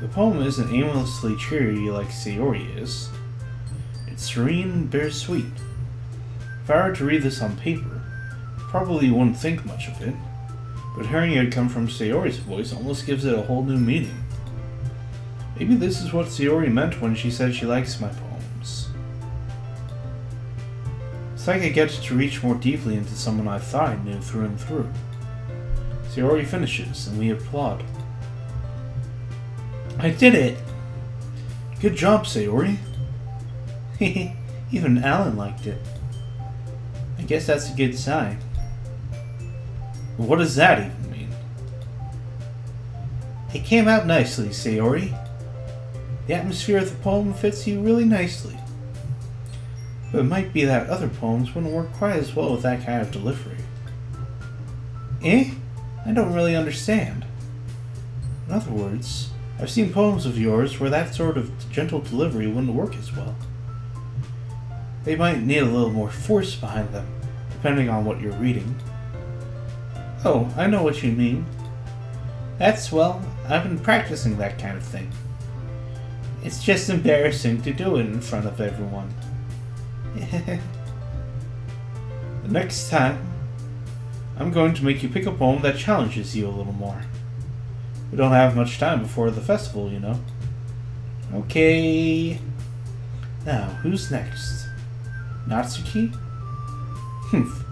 The poem isn't aimlessly cheery like Sayori is. It's serene and bittersweet. If I were to read this on paper, I probably wouldn't think much of it, but hearing it come from Sayori's voice almost gives it a whole new meaning. Maybe this is what Sayori meant when she said she likes my poems. It's like I get to reach more deeply into someone I thought I knew through and through. Sayori finishes, and we applaud. I did it! Good job, Sayori. Even Alan liked it. I guess that's a good sign. What does that even mean? It came out nicely, Sayori. The atmosphere of the poem fits you really nicely. But it might be that other poems wouldn't work quite as well with that kind of delivery. Eh? I don't really understand. In other words, I've seen poems of yours where that sort of gentle delivery wouldn't work as well. They might need a little more force behind them, depending on what you're reading. Oh, I know what you mean. Well, I've been practicing that kind of thing. It's just embarrassing to do it in front of everyone. The next time, I'm going to make you pick a poem that challenges you a little more. We don't have much time before the festival, you know. Okay. Now, who's next? Natsuki? Humph.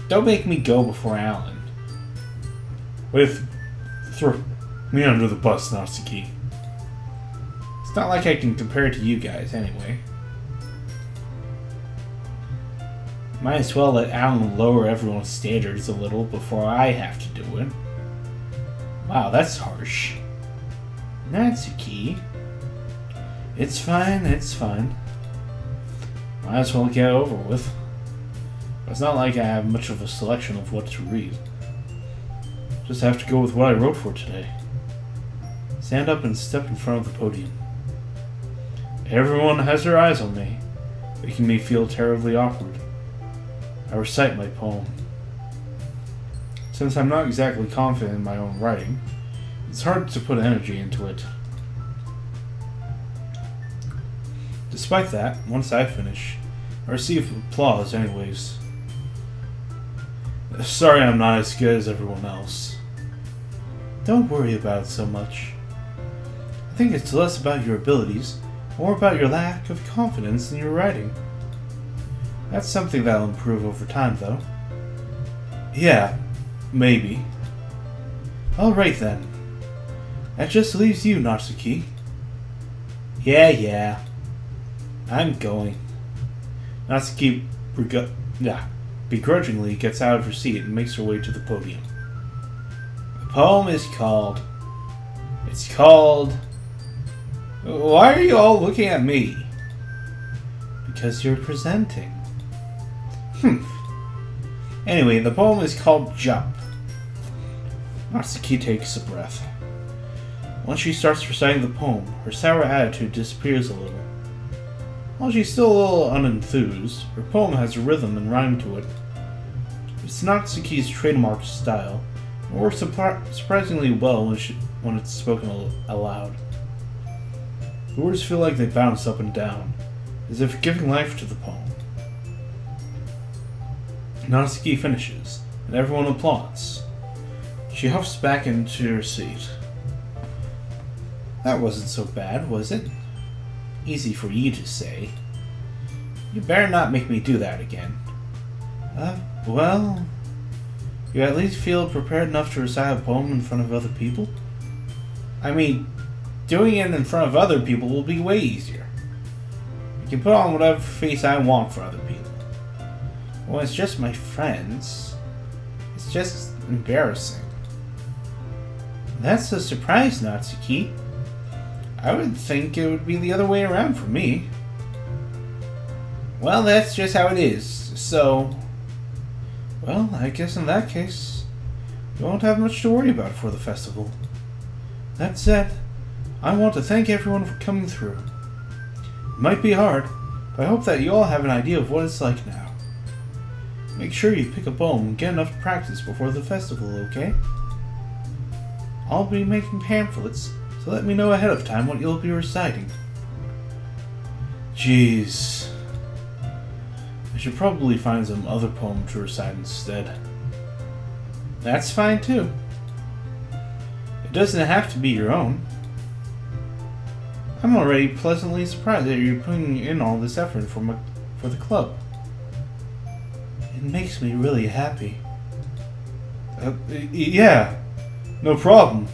Don't make me go before Alan. Throw me under the bus, Natsuki. It's not like I can compare to you guys, anyway. Might as well let Alan lower everyone's standards a little before I have to do it. Wow, that's harsh. Natsuki. It's fine, it's fine. Might as well get it over with. It's not like I have much of a selection of what to read. Just have to go with what I wrote for today. Stand up and step in front of the podium. Everyone has their eyes on me, making me feel terribly awkward. I recite my poem. Since I'm not exactly confident in my own writing, it's hard to put energy into it. Despite that, once I finish, I receive applause anyways. Sorry I'm not as good as everyone else. Don't worry about it so much. I think it's less about your abilities, more about your lack of confidence in your writing. That's something that'll improve over time, though. Yeah, maybe. Alright then. That just leaves you, Natsuki. Yeah. I'm going. Natsuki begrudgingly gets out of her seat and makes her way to the podium. The poem is called... Why are you all looking at me? Because you're presenting. Anyway, the poem is called Jump. Natsuki takes a breath. Once she starts reciting the poem, her sour attitude disappears a little. While she's still a little unenthused, her poem has a rhythm and rhyme to it. It's Natsuki's trademark style, and works surprisingly well when it's spoken aloud. The words feel like they bounce up and down, as if giving life to the poem. Natsuki finishes, and everyone applauds. She huffs back into her seat. That wasn't so bad, was it? Easy for you to say. You better not make me do that again. Well... You at least feel prepared enough to recite a poem in front of other people? I mean, doing it in front of other people will be way easier. I can put on whatever face I want for other people. When it's just my friends, it's just embarrassing. That's a surprise, Natsuki. I would think it would be the other way around for me. Well, that's just how it is, so... Well, I guess in that case, you won't have much to worry about for the festival. That said, I want to thank everyone for coming through. It might be hard, but I hope that you all have an idea of what it's like now. Make sure you pick a poem and get enough practice before the festival, okay? I'll be making pamphlets, so let me know ahead of time what you'll be reciting. Jeez. I should probably find some other poem to recite instead. That's fine too. It doesn't have to be your own. I'm already pleasantly surprised that you're putting in all this effort for the club. It makes me really happy. Yeah, no problem.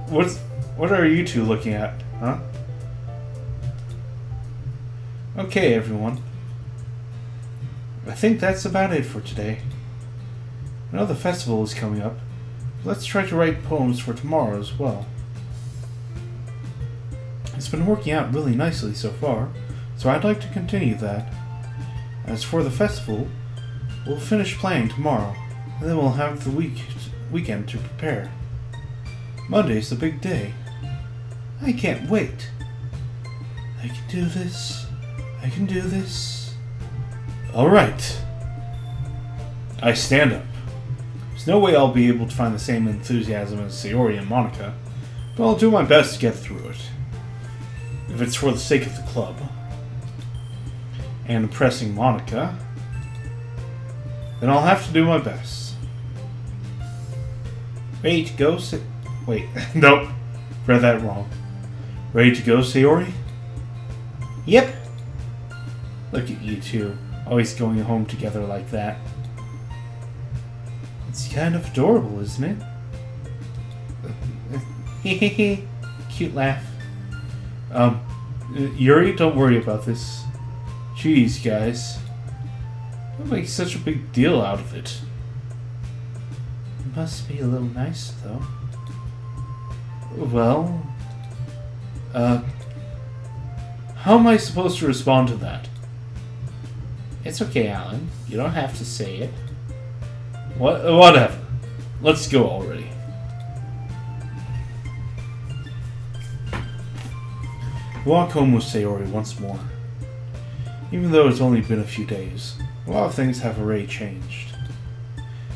What are you two looking at, huh? Okay, everyone. I think that's about it for today. I know the festival is coming up. Let's try to write poems for tomorrow as well. It's been working out really nicely so far, so I'd like to continue that. As for the festival, we'll finish playing tomorrow, and then we'll have the week weekend to prepare. Monday's the big day. I can't wait. I can do this. I can do this. Alright. I stand up. There's no way I'll be able to find the same enthusiasm as Sayori and Monica, but I'll do my best to get through it. If it's for the sake of the club. And impressing Monica, then I'll have to do my best. Ready to go, wait, nope. Read that wrong. Ready to go, Sayori? Yep. Look at you two, always going home together like that. It's kind of adorable, isn't it? Hehehe. Cute laugh. Yuri, don't worry about this. Jeez, guys. Don't make such a big deal out of it. It must be a little nice, though. Well... how am I supposed to respond to that? It's okay, Alan. You don't have to say it. Whatever. Let's go already. Walk home with Sayori once more. Even though it's only been a few days, a lot of things have already changed.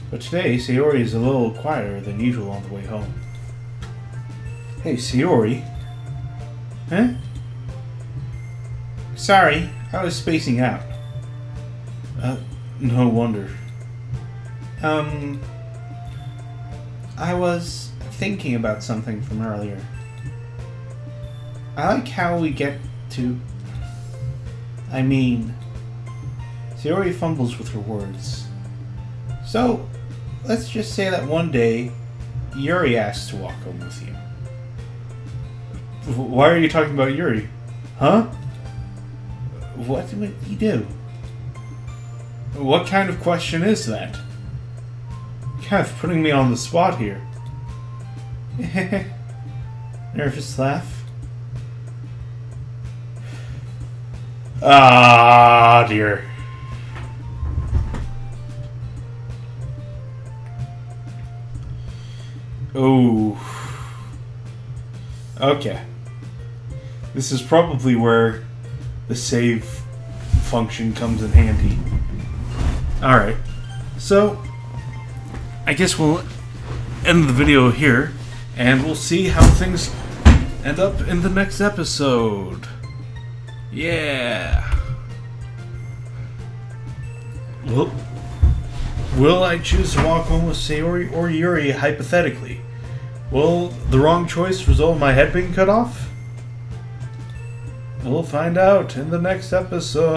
But today, Sayori is a little quieter than usual on the way home. Hey, Sayori. Huh? Sorry, I was spacing out. No wonder. I was thinking about something from earlier. I like how we get to... I mean... Sayori fumbles with her words. So, let's just say that one day, Yuri asks to walk home with you. Why are you talking about Yuri? Huh? What would you do? What kind of question is that? You're kind of putting me on the spot here. Nervous laugh. Ah, dear. Oh. Okay. This is probably where the save function comes in handy. Alright. So, I guess we'll end the video here, and we'll see how things end up in the next episode. Yeah. Will I choose to walk home with Sayori or Yuri, hypothetically? Will the wrong choice result in my head being cut off? We'll find out in the next episode.